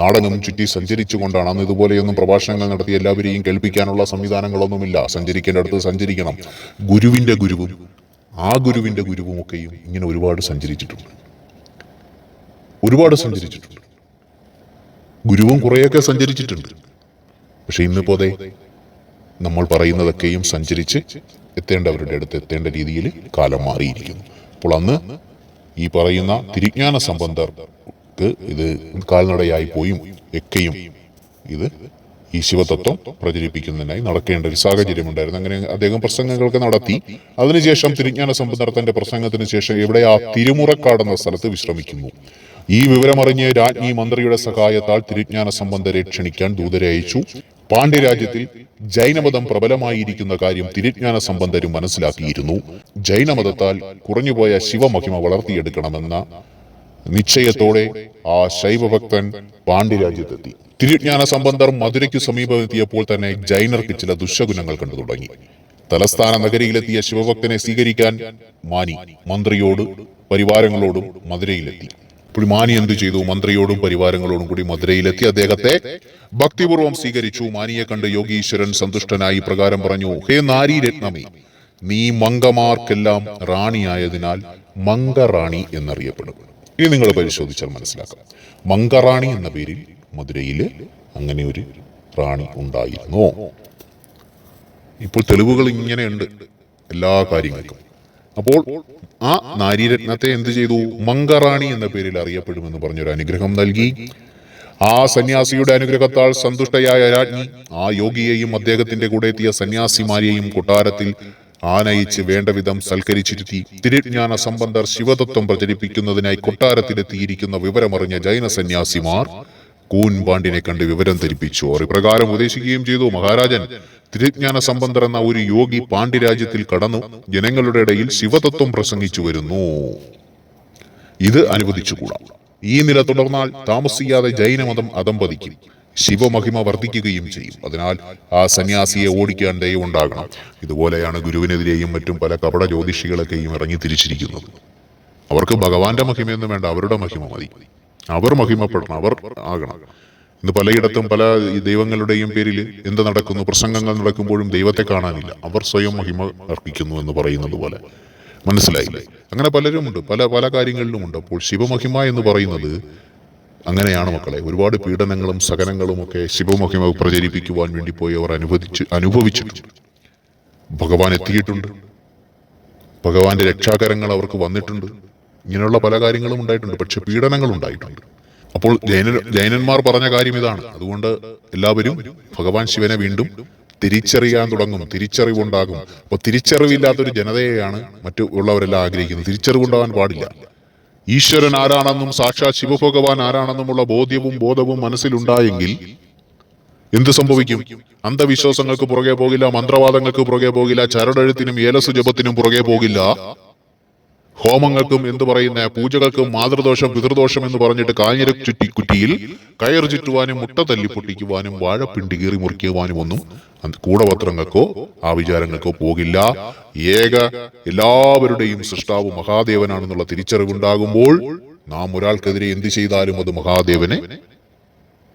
നാടെങ്ങും ചുറ്റി സഞ്ചരിച്ചുകൊണ്ടാണ്. അന്ന് ഇതുപോലെയൊന്നും പ്രഭാഷണങ്ങൾ നടത്തി എല്ലാവരെയും കേൾപ്പിക്കാനുള്ള സംവിധാനങ്ങളൊന്നുമില്ല. സഞ്ചരിക്കേണ്ടടുത്ത് സഞ്ചരിക്കണം. ഗുരുവിന്റെ ഗുരുവും ആ ഗുരുവിന്റെ ഗുരുവുമൊക്കെയും ഇങ്ങനെ ഒരുപാട് സഞ്ചരിച്ചിട്ടുണ്ട്. ഗുരുവും കുറേയൊക്കെ സഞ്ചരിച്ചിട്ടുണ്ട്. പക്ഷെ ഇന്നിപ്പോ നമ്മൾ പറയുന്നതൊക്കെയും സഞ്ചരിച്ച് എത്തേണ്ടവരുടെ അടുത്ത് എത്തേണ്ട രീതിയിൽ കാലം മാറിയിരിക്കുന്നു. അപ്പോൾ അന്ന് ഈ പറയുന്ന തിരുജ്ഞാന സംബന്ധർക്ക് ഇത് കാൽനടയായി പോയും ഒക്കെയും ഇത് ഈ ശിവതത്വം പ്രചരിപ്പിക്കുന്നതിനായി നടക്കേണ്ട ഒരു സാഹചര്യമുണ്ടായിരുന്നു. അങ്ങനെ അദ്ദേഹം പ്രസംഗങ്ങളൊക്കെ നടത്തി. അതിനുശേഷം തിരുജ്ഞാന സംബന്ധർ തന്റെ പ്രസംഗത്തിന് ശേഷം ഇവിടെ ആ തിരുമുറക്കാട് എന്ന സ്ഥലത്ത് വിശ്രമിക്കുന്നു. ഈ വിവരമറിഞ്ഞ് രാജ്ഞി മന്ത്രിയുടെ സഹായത്താൽ തിരുജ്ഞാന സംബന്ധരെ ക്ഷണിക്കാൻ ദൂതരെ അയച്ചു. പാണ്ഡ്യരാജ്യത്തിൽ ജൈനമതം പ്രബലമായിരിക്കുന്ന കാര്യം തിരുജ്ഞാന സംബന്ധരും മനസ്സിലാക്കിയിരുന്നു. ജൈനമതത്താൽ കുറഞ്ഞുപോയ ശിവമഹിമ വളർത്തിയെടുക്കണമെന്ന നിശ്ചയത്തോടെ ആ ശൈവഭക്തൻ പാണ്ഡ്യരാജ്യത്തെത്തി. തിരുജ്ഞാന സംബന്ധർ മധുരയ്ക്കു സമീപമെത്തിയപ്പോൾ തന്നെ ജൈനർക്ക് ചില ദുശകുനങ്ങൾ കണ്ടു തുടങ്ങി. തലസ്ഥാന നഗരിയിലെത്തിയ ശിവഭക്തനെ സ്വീകരിക്കാൻ മാനി മന്ത്രിയോട് പരിവാരങ്ങളോടും മധുരയിലെത്തി. അപ്പോൾ മാനി എന്തു ചെയ്തു? മന്ത്രിയോടും പരിവാരങ്ങളോടും കൂടി മധുരയിലെത്തി അദ്ദേഹത്തെ ഭക്തിപൂർവ്വം സ്വീകരിച്ചു. മാനിയെ കണ്ട് യോഗീശ്വരൻ സന്തുഷ്ടനായി പ്രകാരം പറഞ്ഞു: ഹേ നാരീരത്നമേ, നീ മംഗമാർക്കെല്ലാം റാണിയായതിനാൽ മംഗറാണി എന്നറിയപ്പെടും. ഇനി നിങ്ങൾ പരിശോധിച്ചാൽ മനസ്സിലാക്കാം. മംഗറാണി എന്ന പേരിൽ മധുരയില് അങ്ങനെ ഒരു റാണി ഉണ്ടായിരുന്നു. ഇപ്പോൾ തെളിവുകൾ ഇങ്ങനെയുണ്ട് എല്ലാ കാര്യങ്ങൾക്കും. അപ്പോൾ ആ നാരീരത്നത്തെ എന്ത് ചെയ്തു? മംഗറാണി എന്ന പേരിൽ അറിയപ്പെടുമെന്ന് പറഞ്ഞൊരു അനുഗ്രഹം നൽകി. ആ സന്യാസിയുടെ അനുഗ്രഹത്താൽ സന്തുഷ്ടയായ രാജ്ഞി ആ യോഗിയെയും അദ്ദേഹത്തിന്റെ കൂടെ എത്തിയ സന്യാസിമാരെയും കൊട്ടാരത്തിൽ ആനയിച്ച് വേണ്ട വിധം സൽക്കരിച്ചിരുത്തി. തിരുജ്ഞാന സംബന്ധർ ശിവതത്വം പ്രചരിപ്പിക്കുന്നതിനായി കൊട്ടാരത്തിലെത്തിയിരിക്കുന്ന വിവരമറിഞ്ഞ ജൈന സന്യാസിമാർ കൂൻ പാണ്ഡ്യനെ കണ്ട് വിവരം ധരിപ്പിച്ചു. അവർ ഇപ്രകാരം ഉപദേശിക്കുകയും ചെയ്തു: മഹാരാജൻ, തിരുജ്ഞാന സംബന്ധർ എന്ന ഒരു യോഗി പാണ്ഡ്യരാജ്യത്തിൽ കടന്നു ജനങ്ങളുടെ ഇടയിൽ ശിവതത്വം പ്രസംഗിച്ചു വരുന്നു. ഇത് അനുവദിച്ചുകൂടാ. ഈ നില തുടർന്നാൽ താമസിയാതെ ജൈനമതം അധംപതിക്കും, ശിവമഹിമ വർദ്ധിക്കുകയും ചെയ്യും. അതിനാൽ ആ സന്യാസിയെ ഓടിക്കാൻ ദയവുണ്ടാകണം. ഇതുപോലെയാണ് ഗുരുവിനെതിരെയും മറ്റും പല കപട ജ്യോതിഷികളൊക്കെയും ഇറങ്ങി തിരിച്ചിരിക്കുന്നത്. അവർക്ക് ഭഗവാന്റെ മഹിമയൊന്നും വേണ്ട, അവരുടെ മഹിമ മതി. അവർ മഹിമപ്പെടണം, അവർ ആകണം. ഇന്ന് പലയിടത്തും പല ദൈവങ്ങളുടെയും പേരിൽ എന്ത് നടക്കുന്നു? പ്രസംഗങ്ങൾ നടക്കുമ്പോഴും ദൈവത്തെ കാണാനില്ല, അവർ സ്വയം മഹിമ അർപ്പിക്കുന്നു എന്ന് പറയുന്നത് പോലെ. മനസ്സിലായില്ലേ? അങ്ങനെ പലരുമുണ്ട്, പല പല കാര്യങ്ങളിലുമുണ്ട്. അപ്പോൾ ശിവമഹിമ എന്ന് പറയുന്നത് അങ്ങനെയാണ് മക്കളെ. ഒരുപാട് പീഡനങ്ങളും സഹനങ്ങളും ഒക്കെ ശിവമഹിമ പ്രചരിപ്പിക്കുവാൻ വേണ്ടി പോയി അവർ അനുഭവിച്ചിട്ടുണ്ട്. ഭഗവാൻ എത്തിയിട്ടുണ്ട്, ഭഗവാന്റെ രക്ഷാകരങ്ങൾ അവർക്ക് വന്നിട്ടുണ്ട്. ഇങ്ങനെയുള്ള പല കാര്യങ്ങളും ഉണ്ടായിട്ടുണ്ട്. പക്ഷെ പീഡനങ്ങൾ ഉണ്ടായിട്ടുണ്ട്. അപ്പോൾ ജൈനന്മാർ പറഞ്ഞ കാര്യം ഇതാണ്. അതുകൊണ്ട് എല്ലാവരും ഭഗവാൻ ശിവനെ വീണ്ടും തിരിച്ചറിയാൻ തുടങ്ങും, തിരിച്ചറിവുണ്ടാകും. അപ്പോൾ തിരിച്ചറിവില്ലാത്തൊരു ജനതയെയാണ് മറ്റു ഉള്ളവരെല്ലാം ആഗ്രഹിക്കുന്നത്. തിരിച്ചറിവുണ്ടാകാൻ പാടില്ല. ഈശ്വരൻ ആരാണെന്നും സാക്ഷാത് ശിവഭഗവാൻ ആരാണെന്നുമുള്ള ബോധവും മനസ്സിലുണ്ടായെങ്കിൽ എന്ത് സംഭവിക്കും? അന്ധവിശ്വാസങ്ങൾക്ക് പുറകെ പോകില്ല, മന്ത്രവാദങ്ങൾക്ക് പുറകെ പോകില്ല, ചരടെഴുത്തിനും ഏലസു ജപത്തിനും പുറകെ പോകില്ല. ഹോമങ്ങൾക്കും എന്ത് പറയുന്ന പൂജകൾക്കും മാതൃദോഷം പിതൃദോഷം എന്ന് പറഞ്ഞിട്ട് കാഞ്ഞിര കുറ്റിയിൽ കയർ ചുറ്റുവാനും മുട്ട തല്ലി പൊട്ടിക്കുവാനും വാഴപ്പിണ്ടി കീറി മുറിക്കുവാനും ഒന്നും കൂടപത്രങ്ങൾക്കോ ആ വിചാരങ്ങൾക്കോ പോകില്ല. എല്ലാവരുടെയും സൃഷ്ടാവ് മഹാദേവനാണെന്നുള്ള തിരിച്ചറിവുണ്ടാകുമ്പോൾ നാം ഒരാൾക്കെതിരെ എന്ത് ചെയ്താലും അത്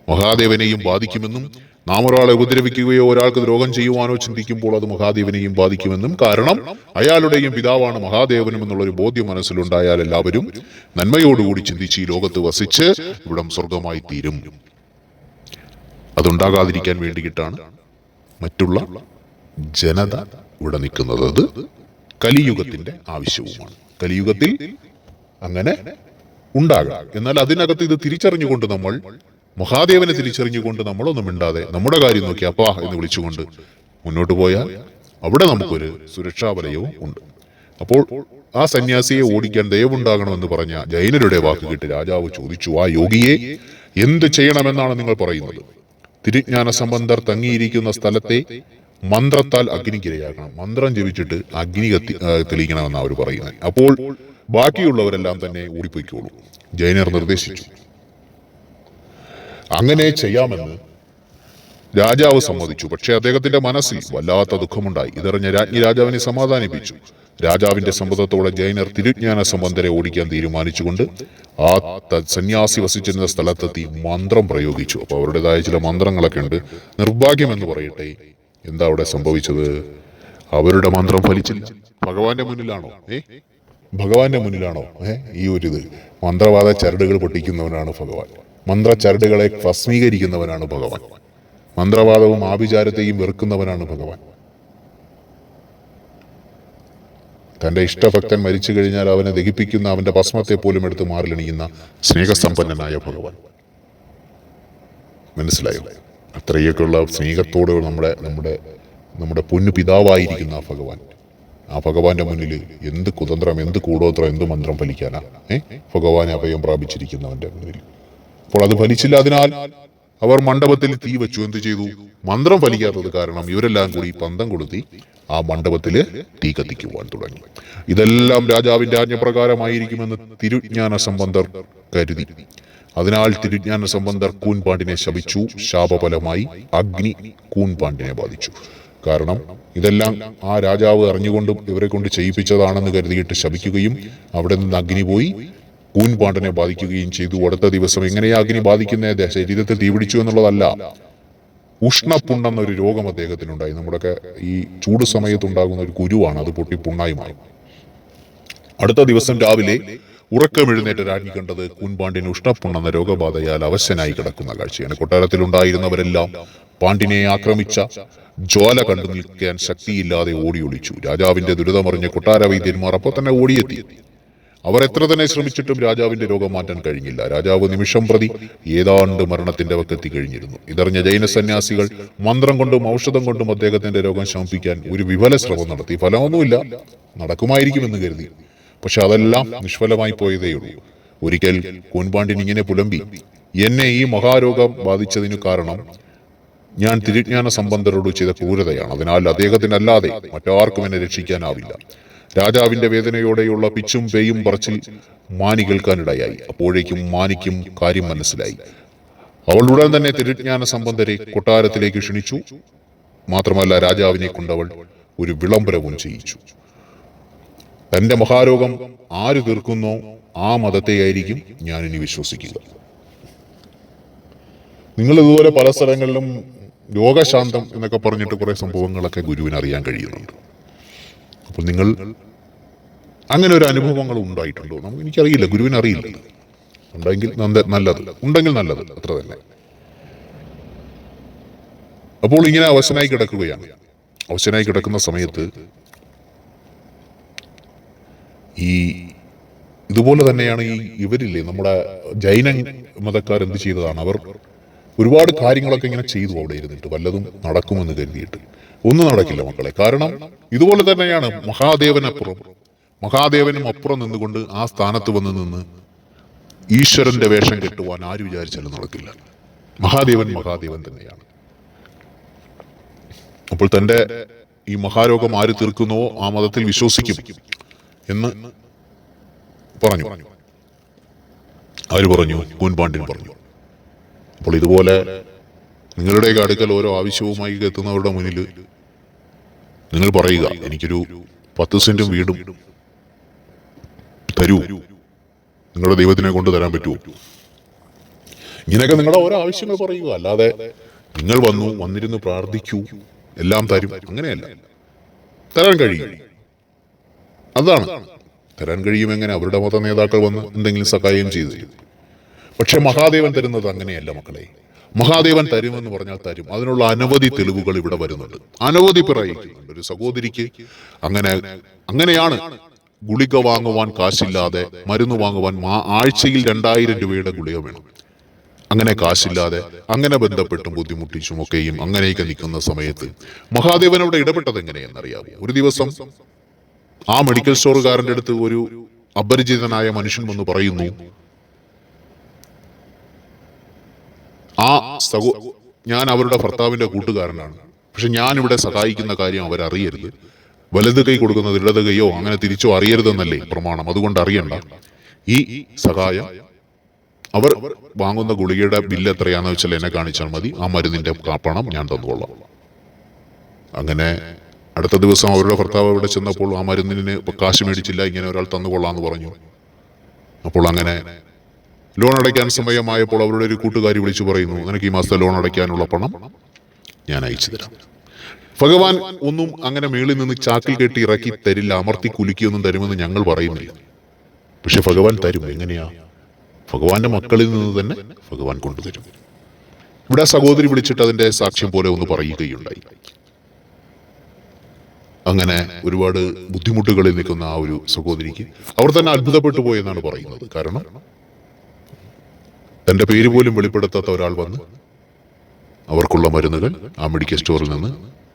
മഹാദേവനെയും ബാധിക്കുമെന്നും നാം ഒരാളെ ഉപദ്രവിക്കുകയോ ഒരാൾക്ക് ദ്രോഹം ചെയ്യുവാനോ ചിന്തിക്കുമ്പോൾ അത് മഹാദേവനെയും ബാധിക്കുമെന്നും, കാരണം അയാളുടെയും പിതാവാണ് മഹാദേവനും എന്നുള്ളൊരു ബോധ്യം മനസ്സിലുണ്ടായാൽ എല്ലാവരും നന്മയോടുകൂടി ചിന്തിച്ച് ഈ ലോകത്ത് വസിച്ച് ഇവിടം സ്വർഗമായി തീരും. അതുണ്ടാകാതിരിക്കാൻ വേണ്ടിയിട്ടാണ് മറ്റുള്ള ജനത ഇവിടെ നിൽക്കുന്നത്. അത് കലിയുഗത്തിന്റെ ആവശ്യവുമാണ്. കലിയുഗത്തിൽ അങ്ങനെ ഉണ്ടാകാം. എന്നാൽ അതിനകത്ത് ഇത് തിരിച്ചറിഞ്ഞുകൊണ്ട് നമ്മൾ മഹാദേവനെ തിരിച്ചറിഞ്ഞുകൊണ്ട് നമ്മളൊന്നും മിണ്ടാതെ നമ്മുടെ കാര്യം നോക്കി അപ്പാ എന്ന് വിളിച്ചുകൊണ്ട് മുന്നോട്ട് പോയാൽ അവിടെ നമുക്കൊരു സുരക്ഷാ വലയവും ഉണ്ട്. അപ്പോൾ ആ സന്യാസിയെ ഓടിക്കാൻ ദയവുണ്ടാകണമെന്ന് പറഞ്ഞ ജൈനരുടെ വാക്ക് കേട്ട് രാജാവ് ചോദിച്ചു, ആ യോഗിയെ എന്ത് ചെയ്യണമെന്നാണ് നിങ്ങൾ പറയുന്നത്? തിരുജ്ഞാന സംബന്ധർ തങ്ങിയിരിക്കുന്ന സ്ഥലത്തെ മന്ത്രത്താൽ അഗ്നിക്കിരയാക്കണം. മന്ത്രം ജപിച്ചിട്ട് അഗ്നി തെളിയിക്കണമെന്നാണ് അവർ പറയുന്നത്. അപ്പോൾ ബാക്കിയുള്ളവരെല്ലാം തന്നെ ഓടിപ്പോയിക്കോളൂ. ജൈനർ നിർദ്ദേശിച്ചു. അങ്ങനെ ചെയ്യാമെന്ന് രാജാവ് സമ്മതിച്ചു. പക്ഷെ അദ്ദേഹത്തിന്റെ മനസ്സിൽ വല്ലാത്ത ദുഃഖമുണ്ടായി. ഇതറിഞ്ഞ രാജ്ഞി രാജാവിനെ സമാധാനിപ്പിച്ചു. രാജാവിന്റെ സമ്മതത്തോടെ ജൈനർ തിരുജ്ഞാന സംബന്ധരെ ഓടിക്കാൻ തീരുമാനിച്ചുകൊണ്ട് ആ സന്യാസി വസിച്ചിരുന്ന സ്ഥലത്തെത്തി മന്ത്രം പ്രയോഗിച്ചു. അപ്പൊ അവരുടേതായ ചില മന്ത്രങ്ങളൊക്കെ ഉണ്ട്. നിർഭാഗ്യമെന്ന് പറയട്ടെ, എന്താ അവിടെ സംഭവിച്ചത്? അവരുടെ മന്ത്രം ഫലിച്ചില്ല. ഭഗവാന്റെ മുന്നിലാണോ ഭഗവാന്റെ മുന്നിലാണോ ഈ ഒരു മന്ത്രവാദ ചരടുകൾ പൊട്ടിക്കുന്നവനാണ് ഭഗവാൻ. മന്ത്രചരടുകളെ ഭസ്മീകരിക്കുന്നവനാണ് ഭഗവാൻ. മന്ത്രവാദവും ആഭിചാരത്തെയും വെറുക്കുന്നവനാണ് ഭഗവാൻ. തന്റെ ഇഷ്ടഭക്തൻ മരിച്ചു കഴിഞ്ഞാൽ അവനെ ദഹിപ്പിക്കുന്ന അവന്റെ ഭസ്മത്തെ പോലും എടുത്ത് മാറിലണിയുന്ന സ്നേഹസമ്പന്നനായ ഭഗവാൻ. മനസ്സിലായോ? അത്രയൊക്കെയുള്ള സ്നേഹത്തോടെ നമ്മുടെ പൊന്നു പിതാവായിരിക്കുന്ന ആ ഭഗവാൻ, ആ ഭഗവാന്റെ മുന്നിൽ എന്ത് കുതന്ത്രം, എന്ത് കൂടോത്രം, എന്ത് മന്ത്രം ഫലിക്കാനാ? ഭഗവാനെ അഭയം പ്രാപിച്ചിരിക്കുന്നവന്റെ മുന്നിൽ. അപ്പോൾ അത് ഫലിച്ചില്ല. അതിനാൽ അവർ മണ്ഡപത്തിൽ തീ വെച്ചു. എന്ത് ചെയ്തു? മന്ത്രം ഫലിക്കാത്തത് കാരണം ഇവരെല്ലാം കൂടി പന്തം കൊളുത്തി ആ മണ്ഡപത്തില് തീ കത്തിക്കുവാൻ തുടങ്ങി. ഇതെല്ലാം രാജാവിന്റെ ആജ്ഞപ്രകാരമായിരിക്കുമെന്ന് തിരുജ്ഞാന സംബന്ധർ കരുതി. അതിനാൽ തിരുജ്ഞാന സംബന്ധർ കൂൻപാണ്ടിനെ ശപിച്ചു. ശാപഫലമായി അഗ്നി കൂൻപാണ്ടിനെ ബാധിച്ചു. കാരണം ഇതെല്ലാം ആ രാജാവ് അറിഞ്ഞുകൊണ്ടും ഇവരെ കൊണ്ട് ചെയ്യിപ്പിച്ചതാണെന്ന് കരുതിയിട്ട് ശപിക്കുകയും അവിടെ നിന്ന് അഗ്നി പോയി കൂൻപാണ്ടനെ ബാധിക്കുകയും ചെയ്തു. അടുത്ത ദിവസം എങ്ങനെയാ അഗ്നി ബാധിക്കുന്നത്? ശരീരത്തിൽ തീപിടിച്ചു എന്നുള്ളതല്ല, ഉഷ്ണപ്പുണ്ണെന്നൊരു രോഗം അദ്ദേഹത്തിനുണ്ടായി. നമ്മുടെയൊക്കെ ഈ ചൂട് സമയത്തുണ്ടാകുന്ന ഒരു കുരുവാണ്, അത് പൊട്ടി പുണ്ണായി മാറും. അടുത്ത ദിവസം രാവിലെ ഉറക്കമെഴുന്നേറ്റ രാജ്ഞി കണ്ടത് കൂൻപാണ്ഡ്യൻ ഉഷ്ണപ്പുണ്ണെന്ന രോഗബാധയാൽ അവശനായി കിടക്കുന്ന കാഴ്ചയാണ്. കൊട്ടാരത്തിലുണ്ടായിരുന്നവരെല്ലാം പാണ്ഡ്യനെ ആക്രമിച്ച ജ്വാല കണ്ടു നിൽക്കാൻ ശക്തിയില്ലാതെ ഓടിയൊളിച്ചു. രാജാവിന്റെ ദുരിതമറിഞ്ഞ കൊട്ടാര വൈദ്യന്മാർ അപ്പോൾ തന്നെ ഓടിയെത്തി. അവർ എത്ര തന്നെ ശ്രമിച്ചിട്ടും രാജാവിന്റെ രോഗം മാറ്റാൻ കഴിഞ്ഞില്ല. രാജാവ് നിമിഷം പ്രതി ഏതാണ്ട് മരണത്തിന്റെ വക്കെത്തി കഴിഞ്ഞിരുന്നു. ഇതറിഞ്ഞ ജൈന സന്യാസികൾ മന്ത്രം കൊണ്ടും ഔഷധം കൊണ്ടും അദ്ദേഹത്തിന്റെ രോഗം ശമിപ്പിക്കാൻ ഒരു വിഫല ശ്രമം നടത്തി. ഫലമൊന്നുമില്ല, നടക്കുമായിരിക്കുമെന്ന് കരുതി. പക്ഷെ അതെല്ലാം നിഷ്ഫലമായി പോയതേയുള്ളൂ. ഒരിക്കൽ കൂൻപാണ്ഡ്യൻ ഇങ്ങനെ പുലമ്പി, എന്നെ ഈ മഹാരോഗം ബാധിച്ചതിനു കാരണം ഞാൻ തിരുജ്ഞാന സംബന്ധരോട് ചെയ്ത ക്രൂരതയാണ്. അതിനാൽ അദ്ദേഹത്തിനല്ലാതെ മറ്റാർക്കും എന്നെ രക്ഷിക്കാനാവില്ല. രാജാവിന്റെ വേദനയോടെയുള്ള പിച്ചും പേയും പറച്ചിൽ മാനി കേൾക്കാനിടയായി. അപ്പോഴേക്കും മാനിക്കും കാര്യം മനസ്സിലായി. അവൾ ഉടൻ തന്നെ തിരുജ്ഞാന സംബന്ധരെ കൊട്ടാരത്തിലേക്ക് ക്ഷണിച്ചു. മാത്രമല്ല രാജാവിനെ കൊണ്ടവൾ ഒരു വിളംബരവും ചെയ്യിച്ചു. തന്റെ മഹാരോഗം ആര് തീർക്കുന്നോ ആ മതത്തെയായിരിക്കും ഞാൻ ഇനി വിശ്വസിക്കുക. നിങ്ങൾ ഇതുപോലെ പല സ്ഥലങ്ങളിലും രോഗശാന്തം എന്നൊക്കെ പറഞ്ഞിട്ട് കുറെ സംഭവങ്ങളൊക്കെ ഗുരുവിന് അറിയാൻ കഴിയുന്നുണ്ട്. അപ്പോൾ നിങ്ങൾ അങ്ങനെ ഒരു അനുഭവങ്ങൾ ഉണ്ടായിട്ടുണ്ടോ? എനിക്കറിയില്ല, ഗുരുവിന് അറിയില്ല. ഉണ്ടെങ്കിൽ നല്ലത്, ഉണ്ടെങ്കിൽ നല്ലത്, അത്ര തന്നെ. അപ്പോൾ ഇങ്ങനെ അവശനായി കിടക്കുകയാണ്. അവശനായി കിടക്കുന്ന സമയത്ത് ഇതുപോലെ തന്നെയാണ് ഇവരില്ലേ നമ്മുടെ ജൈന മതക്കാർ എന്ത് ചെയ്തതാണ്, അവർ ഒരുപാട് കാര്യങ്ങളൊക്കെ ഇങ്ങനെ ചെയ്തു അവിടെ ഇരുന്നിട്ട് വല്ലതും നടക്കുമെന്ന് കരുതിയിട്ട്. ഒന്നും നടക്കില്ല മക്കളെ. കാരണം ഇതുപോലെ തന്നെയാണ് മഹാദേവനും അപ്പുറം നിന്നുകൊണ്ട് ആ സ്ഥാനത്ത് വന്ന് നിന്ന് ഈശ്വരന്റെ വേഷം കെട്ടുവാൻ ആര് വിചാരിച്ചാലും നടക്കില്ല. മഹാദേവൻ തന്നെയാണ്. അപ്പോൾ തന്റെ ഈ മഹാരോഗം ആര് തീർക്കുന്നുവോ ആ മതത്തിൽ വിശ്വസിക്കും എന്ന് പറഞ്ഞു. ആര് പറഞ്ഞു? കൂൻപാണ്ഡ്യൻ പറഞ്ഞു. അപ്പോൾ ഇതുപോലെ നിങ്ങളുടെയൊക്കെ അടുക്കൽ ഓരോ ആവശ്യവുമായി എത്തുന്നവരുടെ മുന്നിൽ നിങ്ങൾ പറയുക, എനിക്കൊരു 10 സെന്റും വീടും തരൂ, നിങ്ങളുടെ ദൈവത്തിനെ കൊണ്ട് തരാൻ പറ്റുമോ? ഇങ്ങനെയൊക്കെ നിങ്ങളുടെ ഓരോ ആവശ്യങ്ങൾ പറയുക. അല്ലാതെ നിങ്ങൾ വന്നിരുന്ന് പ്രാർത്ഥിക്കൂ, എല്ലാം തരും, അങ്ങനെയല്ല. തരാൻ കഴിയും, അതാണ്. തരാൻ കഴിയുമെങ്ങനെ? അവരുടെ മത നേതാക്കൾ വന്ന് എന്തെങ്കിലും സഹായം ചെയ്തു തരും. പക്ഷെ മഹാദേവൻ തരുന്നത് അങ്ങനെയല്ല മക്കളെ. മഹാദേവൻ തരുമെന്ന് പറഞ്ഞാൽ തരും. അതിനുള്ള അനവധി തെളിവുകൾ ഇവിടെ വരുന്നുണ്ട്, അനവധി പറയിക്കുന്നുണ്ട്. ഒരു സഹോദരിക്ക് അങ്ങനെയാണ് ഗുളിക വാങ്ങുവാൻ കാശില്ലാതെ, മരുന്ന് വാങ്ങുവാൻ ആഴ്ചയിൽ 2000 രൂപയുടെ ഗുളിക വേണം. അങ്ങനെ കാശില്ലാതെ, അങ്ങനെ ബന്ധപ്പെട്ടും ബുദ്ധിമുട്ടിച്ചും ഒക്കെയും അങ്ങനെയൊക്കെ നിൽക്കുന്ന സമയത്ത് മഹാദേവനോട് ഇടപെട്ടത് എങ്ങനെയെന്നറിയാമോ? ഒരു ദിവസം ആ മെഡിക്കൽ സ്റ്റോറുകാരന്റെ അടുത്ത് ഒരു അപരിചിതനായ മനുഷ്യൻ വന്ന് പറയുന്നു, ഞാൻ അവരുടെ ഭർത്താവിന്റെ കൂട്ടുകാരനാണ്, പക്ഷെ ഞാൻ ഇവിടെ സഹായിക്കുന്ന കാര്യം അവരറിയരുത്. വലത് കൈ കൊടുക്കുന്നത് ഇടത് കൈയോ അങ്ങനെ തിരിച്ചോ അറിയരുതെന്നല്ലേ പ്രമാണം. അതുകൊണ്ട് അറിയണ്ട. ഈ സഹായം, അവർ വാങ്ങുന്ന ഗുളികയുടെ ബില്ല് എത്രയാന്ന് വെച്ചാൽ എന്നെ കാണിച്ചാൽ മതി, ആ മരുന്നിന്റെ പണം ഞാൻ തന്നുകൊള്ളാം. അങ്ങനെ അടുത്ത ദിവസം അവരുടെ ഭർത്താവ് ഇവിടെ ചെന്നപ്പോൾ ആ മരുന്നിന് കാശ് മേടിച്ചില്ല, ഇങ്ങനെ ഒരാൾ തന്നുകൊള്ളാന്ന് പറഞ്ഞു. അപ്പോൾ അങ്ങനെ ലോൺ അടയ്ക്കാൻ സമയമായപ്പോൾ അവരുടെ ഒരു കൂട്ടുകാരി വിളിച്ചു പറയുന്നു, നിനക്ക് ഈ മാസത്തെ ലോൺ അടയ്ക്കാനുള്ള പണം ഞാൻ അയച്ചു തരാം. ഭഗവാൻ ഒന്നും അങ്ങനെ മേളിൽ നിന്ന് ചാക്കിൽ കെട്ടി ഇറക്കി തരില്ല, അമർത്തി കുലുക്കിയൊന്നും തരുമെന്ന് ഞങ്ങൾ പറയുന്നില്ല. പക്ഷെ ഭഗവാൻ തരും. എങ്ങനെയാ? ഭഗവാന്റെ മക്കളിൽ നിന്ന് തന്നെ ഭഗവാൻ കൊണ്ടുതരും. ഇവിടെ സഹോദരി വിളിച്ചിട്ട് അതിന്റെ സാക്ഷ്യം പോലെ ഒന്ന് പറയുകയുണ്ടായി. അങ്ങനെ ഒരുപാട് ബുദ്ധിമുട്ടുകളിൽ നിൽക്കുന്ന ആ ഒരു സഹോദരിക്ക് അവർ തന്നെ അത്ഭുതപ്പെട്ടു പോയെന്നാണ് പറയുന്നത്. കാരണം തന്റെ പേര് പോലും വെളിപ്പെടുത്താത്ത ഒരാൾ വന്ന് അവർക്കുള്ള മരുന്നുകൾ ആ മെഡിക്കൽ സ്റ്റോറിൽ നിന്ന്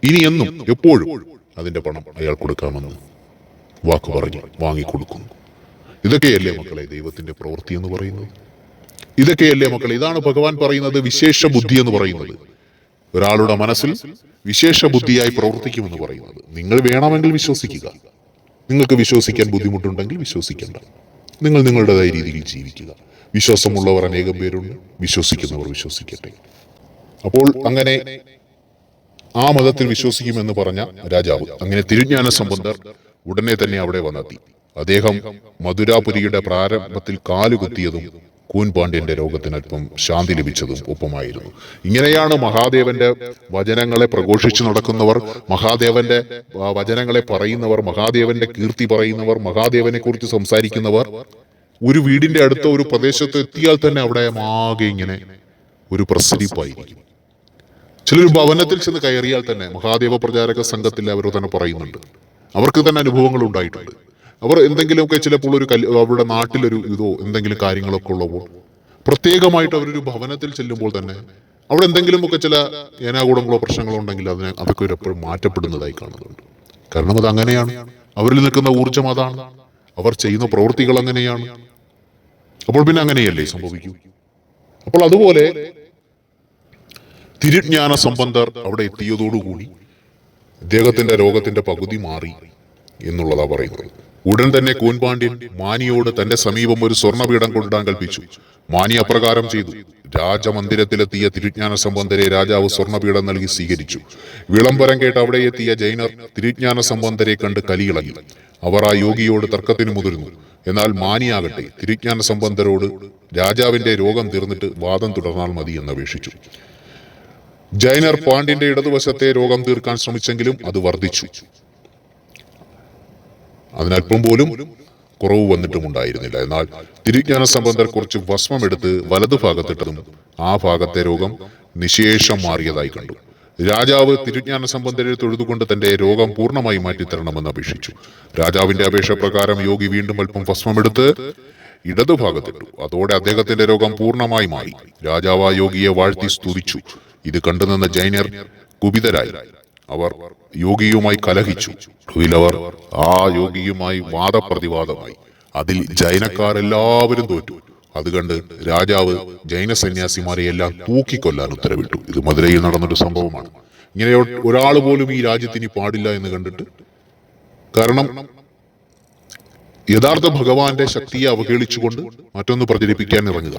ഇനി എന്നും എപ്പോഴും അതിന്റെ പണം അയാൾ കൊടുക്കാമെന്ന് വാക്ക് പറഞ്ഞ് വാങ്ങിക്കൊടുക്കുന്നു. ഇതൊക്കെയല്ലേ മക്കളെ ദൈവത്തിന്റെ പ്രവൃത്തി എന്ന് പറയുന്നത്? ഇതൊക്കെയല്ലേ മക്കളെ? ഇതാണ് ഭഗവാൻ പറയുന്നത് വിശേഷ ബുദ്ധി എന്ന് പറയുന്നത്. ഒരാളുടെ മനസ്സിൽ വിശേഷ ബുദ്ധിയായി പ്രവർത്തിക്കുമെന്ന് പറയുന്നത്. നിങ്ങൾ വേണമെങ്കിൽ വിശ്വസിക്കുക, നിങ്ങൾക്ക് വിശ്വസിക്കാൻ ബുദ്ധിമുട്ടുണ്ടെങ്കിൽ വിശ്വസിക്കേണ്ട. നിങ്ങൾ നിങ്ങളുടേതായ രീതിയിൽ ജീവിക്കുക. വിശ്വാസമുള്ളവർ അനേകം പേരുണ്ട്, വിശ്വസിക്കുന്നവർ വിശ്വസിക്കട്ടെ. അപ്പോൾ അങ്ങനെ ആ മതത്തിൽ വിശ്വസിക്കുമെന്ന് പറഞ്ഞ രാജാവ്, അങ്ങനെ തിരുജ്ഞാന സംബന്ധർ ഉടനെ തന്നെ അവിടെ വന്നെത്തി. അദ്ദേഹം മധുരാപുരിയുടെ പ്രാരംഭത്തിൽ കാലുകുത്തിയതും കൂൻപാണ്ഡ്യന്റെ രോഗത്തിന് അല്പം ശാന്തി ലഭിച്ചതും ഒപ്പമായിരുന്നു. ഇങ്ങനെയാണ് മഹാദേവന്റെ വചനങ്ങളെ പ്രഘോഷിച്ചു നടക്കുന്നവർ, മഹാദേവന്റെ വചനങ്ങളെ പറയുന്നവർ, മഹാദേവന്റെ കീർത്തി പറയുന്നവർ, മഹാദേവനെ കുറിച്ച് സംസാരിക്കുന്നവർ ഒരു വീടിന്റെ അടുത്ത ഒരു പ്രദേശത്ത് എത്തിയാൽ തന്നെ അവിടെ ആകെ ഇങ്ങനെ ഒരു പ്രസരിപ്പായിരിക്കും. ചിലർ ഭവനത്തിൽ ചെന്ന് കയറിയാൽ തന്നെ മഹാദേവ പ്രചാരക സംഘത്തിൽ അവർ തന്നെ പറയുന്നുണ്ട്, അവർക്ക് തന്നെ അനുഭവങ്ങൾ ഉണ്ടായിട്ടുണ്ട്. അവർ എന്തെങ്കിലുമൊക്കെ ചിലപ്പോൾ അവരുടെ നാട്ടിലൊരു ഇതോ എന്തെങ്കിലും കാര്യങ്ങളൊക്കെ ഉള്ളപ്പോൾ പ്രത്യേകമായിട്ട് അവരൊരു ഭവനത്തിൽ ചെല്ലുമ്പോൾ തന്നെ അവിടെ എന്തെങ്കിലുമൊക്കെ ചില ഏനാകൂടങ്ങളോ പ്രശ്നങ്ങളോ ഉണ്ടെങ്കിൽ അതൊക്കെ എപ്പോഴും മാറ്റപ്പെടുന്നതായി കാണുന്നുണ്ട്. കാരണം അത് അങ്ങനെയാണ്, അവരിൽ നിൽക്കുന്ന ഊർജം അതാണ്, അവർ ചെയ്യുന്ന പ്രവൃത്തികൾ അങ്ങനെയാണ്. അപ്പോൾ പിന്നെ അങ്ങനെയല്ലേ സംഭവിക്കൂ. അപ്പോൾ അതുപോലെ തിരുജ്ഞാന സംബന്ധർ അവിടെ എത്തിയതോടുകൂടി ഇദ്ദേഹത്തിന്റെ രോഗത്തിന്റെ പകുതി മാറി എന്നുള്ളതാ പറയുന്നത്. ഉടൻ തന്നെ കൂൻപാണ്ഡ്യൻ മാനിയോട് തന്റെ സമീപം ഒരു സ്വർണ്ണപീഠം കൊണ്ടിടാൻ കൽപ്പിച്ചു. മാനി അപ്രകാരം ചെയ്തു. രാജമന്ദിരത്തിലെത്തിയ തിരുജ്ഞാന സംബന്ധരെ രാജാവ് സ്വർണ്ണപീഠം നൽകി സ്വീകരിച്ചു. വിളംബരം കേട്ട് അവിടെ എത്തിയ ജൈനർ തിരുജ്ഞാന സംബന്ധരെ കണ്ട് കലിയിളകി. അവർ ആ യോഗിയോട് തർക്കത്തിന് മുതിർന്നു. എന്നാൽ മാനിയാകട്ടെ തിരുജ്ഞാന സംബന്ധരോട് രാജാവിന്റെ രോഗം തീർന്നിട്ട് വാദം തുടർന്നാൽ മതി എന്നപേക്ഷിച്ചു. ജൈനർ പാണ്ഡ്യന്റെ ഇടതുവശത്തെ രോഗം തീർക്കാൻ ശ്രമിച്ചെങ്കിലും അത് വർദ്ധിച്ചു. അതിനല്പം പോലും കുറവ് വന്നിട്ടും ഉണ്ടായിരുന്നില്ല. എന്നാൽ തിരുജ്ഞാന സംബന്ധർ കുറച്ച് ഭസ്മമെടുത്ത് വലതു ഭാഗത്തിട്ടതും ആ ഭാഗത്തെ രോഗം നിശേഷം മാറിയതായി കണ്ടു. രാജാവ് തിരുജ്ഞാന സംബന്ധരെ തൊഴുതുകൊണ്ട് തന്റെ രോഗം പൂർണ്ണമായി മാറ്റിത്തരണമെന്ന് അപേക്ഷിച്ചു. രാജാവിന്റെ അപേക്ഷ പ്രകാരം യോഗി വീണ്ടും അല്പം ഭസ്മമെടുത്ത് ഇടതുഭാഗത്തിട്ടു. അതോടെ അദ്ദേഹത്തിന്റെ രോഗം പൂർണ്ണമായി മാറി. രാജാവ് ആ യോഗിയെ വാഴ്ത്തി സ്തുതിച്ചു. ഇത് കണ്ടുനിന്ന ജൈനർ കുപിതരായി. അവർ യോഗിയുമായി കലഹിച്ചു. അവർ ആ യോഗിയുമായി വാദപ്രതിവാദമായി. അതിൽ ജൈനക്കാരെല്ലാവരും തോറ്റു. അതുകണ്ട് രാജാവ് ജൈന സന്യാസിമാരെ എല്ലാം തൂക്കിക്കൊല്ലാൻ ഉത്തരവിട്ടു. ഇത് മധുരയിൽ നടന്നൊരു സംഭവമാണ്. ഇങ്ങനെ ഒരാൾ പോലും ഈ രാജ്യത്തിന് പാടില്ല എന്ന് കണ്ടിട്ട്, കാരണം യഥാർത്ഥ ഭഗവാന്റെ ശക്തിയെ അവഹേളിച്ചുകൊണ്ട് മറ്റൊന്ന് പ്രചരിപ്പിക്കാൻ ഇറങ്ങുക.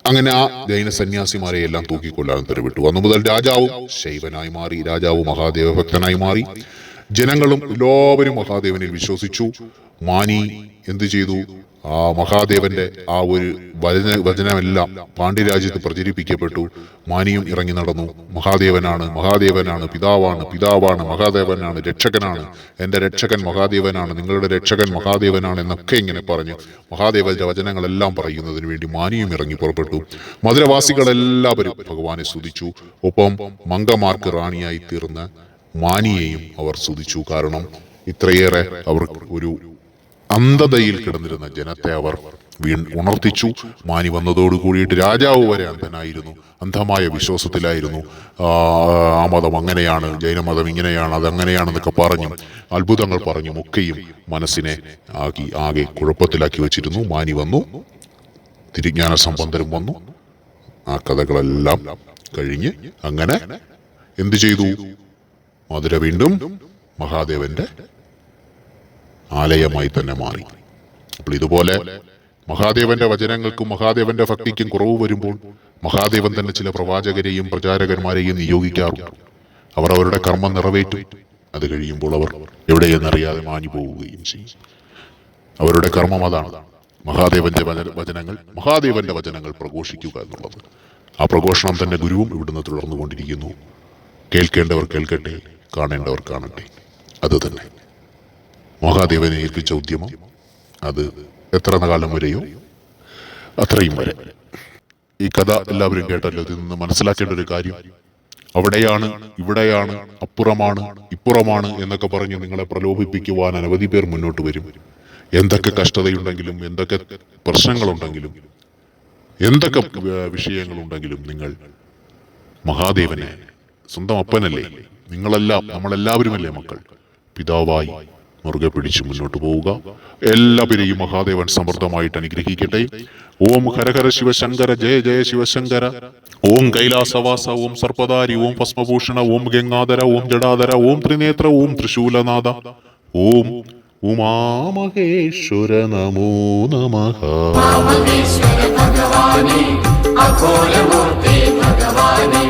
അങ്ങനെ ആ ജൈന സന്യാസിമാരെ എല്ലാം തൂക്കിക്കൊല്ലാൻ ഉത്തരവിട്ടു. അന്നു മുതൽ രാജാവും ശൈവനായി മാറി, രാജാവ് മഹാദേവ ഭക്തനായി മാറി. ജനങ്ങളും എല്ലാവരും മഹാദേവനിൽ വിശ്വസിച്ചു. മാനി എന്തു ചെയ്തു? ആ മഹാദേവന്റെ ആ ഒരു വചനമെല്ലാം പാണ്ഡ്യരാജ്യത്ത് പ്രചരിപ്പിക്കപ്പെട്ടു. മാനിയും ഇറങ്ങി നടന്നു. മഹാദേവനാണ്, മഹാദേവനാണ്, പിതാവാണ്, പിതാവാണ്, മഹാദേവനാണ്, രക്ഷകനാണ്, എൻ്റെ രക്ഷകൻ മഹാദേവനാണ്, നിങ്ങളുടെ രക്ഷകൻ മഹാദേവനാണ് എന്നൊക്കെ ഇങ്ങനെ പറഞ്ഞ് മഹാദേവന്റെ വചനങ്ങളെല്ലാം പറയുന്നതിന് വേണ്ടി മാനിയും ഇറങ്ങി പുറപ്പെട്ടു. മധുരവാസികളെല്ലാവരും ഭഗവാനെ സ്തുതിച്ചു. ഒപ്പം മംഗമാർക്ക് റാണിയായി തീർന്ന മാനിയെയും അവർ സ്തുതിച്ചു. കാരണം ഇത്രയേറെ അവർ ഒരു അന്ധതയിൽ കിടന്നിരുന്ന ജനത്തെ അവർ ഉണർത്തിച്ചു. മാനി വന്നതോടു കൂടിയിട്ട് രാജാവ് വരെ അന്ധനായിരുന്നു, അന്ധമായ വിശ്വാസത്തിലായിരുന്നു. ആ മതം അങ്ങനെയാണ്, ജൈനമതം ഇങ്ങനെയാണ്, അതങ്ങനെയാണെന്നൊക്കെ പറഞ്ഞും അത്ഭുതങ്ങൾ പറഞ്ഞും ഒക്കെയും മനസ്സിനെ ആകെ കുഴപ്പത്തിലാക്കി വെച്ചിരുന്നു. മാനി വന്നു, തിരിജ്ഞാന സമ്പന്നരും വന്നു. ആ കഥകളെല്ലാം കഴിഞ്ഞ് അങ്ങനെ എന്തു ചെയ്തു? മധുര വീണ്ടും മഹാദേവന്റെ ആലയമായി തന്നെ മാറി. അപ്പോൾ ഇതുപോലെ മഹാദേവന്റെ വചനങ്ങൾക്കും മഹാദേവന്റെ ഭക്തിക്കും കുറവ് വരുമ്പോൾ മഹാദേവൻ തന്നെ ചില പ്രവാചകരെയും പ്രചാരകന്മാരെയും നിയോഗിക്കാറുണ്ട്. അവർ അവരുടെ കർമ്മം നിറവേറ്റും. അത് കഴിയുമ്പോൾ അവർ എവിടെയെന്നറിയാതെ മാഞ്ഞു പോവുകയും ചെയ്യും. അവരുടെ കർമ്മം അതാണ്, മഹാദേവന്റെ വചനങ്ങൾ പ്രഘോഷിക്കുക എന്നുള്ളത്. ആ പ്രഘോഷണം തന്നെ ഗുരുവും ഇവിടുന്ന് തുടർന്നുകൊണ്ടിരിക്കുന്നു. കേൾക്കേണ്ടവർ കേൾക്കട്ടെ, കാണേണ്ടവർ കാണട്ടെ. അത് തന്നെ മഹാദേവനെ ഏൽപ്പിച്ച ഉദ്യമം. അത് എത്ര കാലം വരെയോ അത്രയും വരെ. ഈ കഥ എല്ലാവരും കേട്ടല്ലോ. ഇതിൽ നിന്ന് മനസ്സിലാക്കേണ്ട ഒരു കാര്യം, അവിടെയാണ്, ഇവിടെയാണ്, അപ്പുറമാണ്, ഇപ്പുറമാണ് എന്നൊക്കെ പറഞ്ഞ് നിങ്ങളെ പ്രലോഭിപ്പിക്കുവാൻ അനവധി പേർ മുന്നോട്ട് വരും. എന്തൊക്കെ കഷ്ടതയുണ്ടെങ്കിലും, എന്തൊക്കെ പ്രശ്നങ്ങളുണ്ടെങ്കിലും, എന്തൊക്കെ വിഷയങ്ങളുണ്ടെങ്കിലും നിങ്ങൾ മഹാദേവനെ, സ്വന്തം അപ്പനല്ലേ, നമ്മളെല്ലാവരുമല്ലേ മക്കൾ, പിതാവായി മുറുകെ പിടിച്ച് മുന്നോട്ട് പോവുക. എല്ലാവരെയും മഹാദേവൻ സമൃദ്ധമായിട്ട് അനുഗ്രഹിക്കട്ടെ. ഓം ഹരഹര ശിവശങ്കര, ജയ ജയ ശിവശങ്കര. ഓം കൈലാസവാസ, ഓം സർപ്പധാരി, ഓം ഭസ്മഭൂഷണ, ഓം ഗംഗാധര, ഓം ജടാധര, ഓം ത്രിനേത്ര, ഓം ത്രിശൂലനാഥ, ഓം ഉമാമഹേശ്വര നമോ നമഃ. ഭഗവാനേ, അഘോരമൂർത്തി ഭഗവാനേ.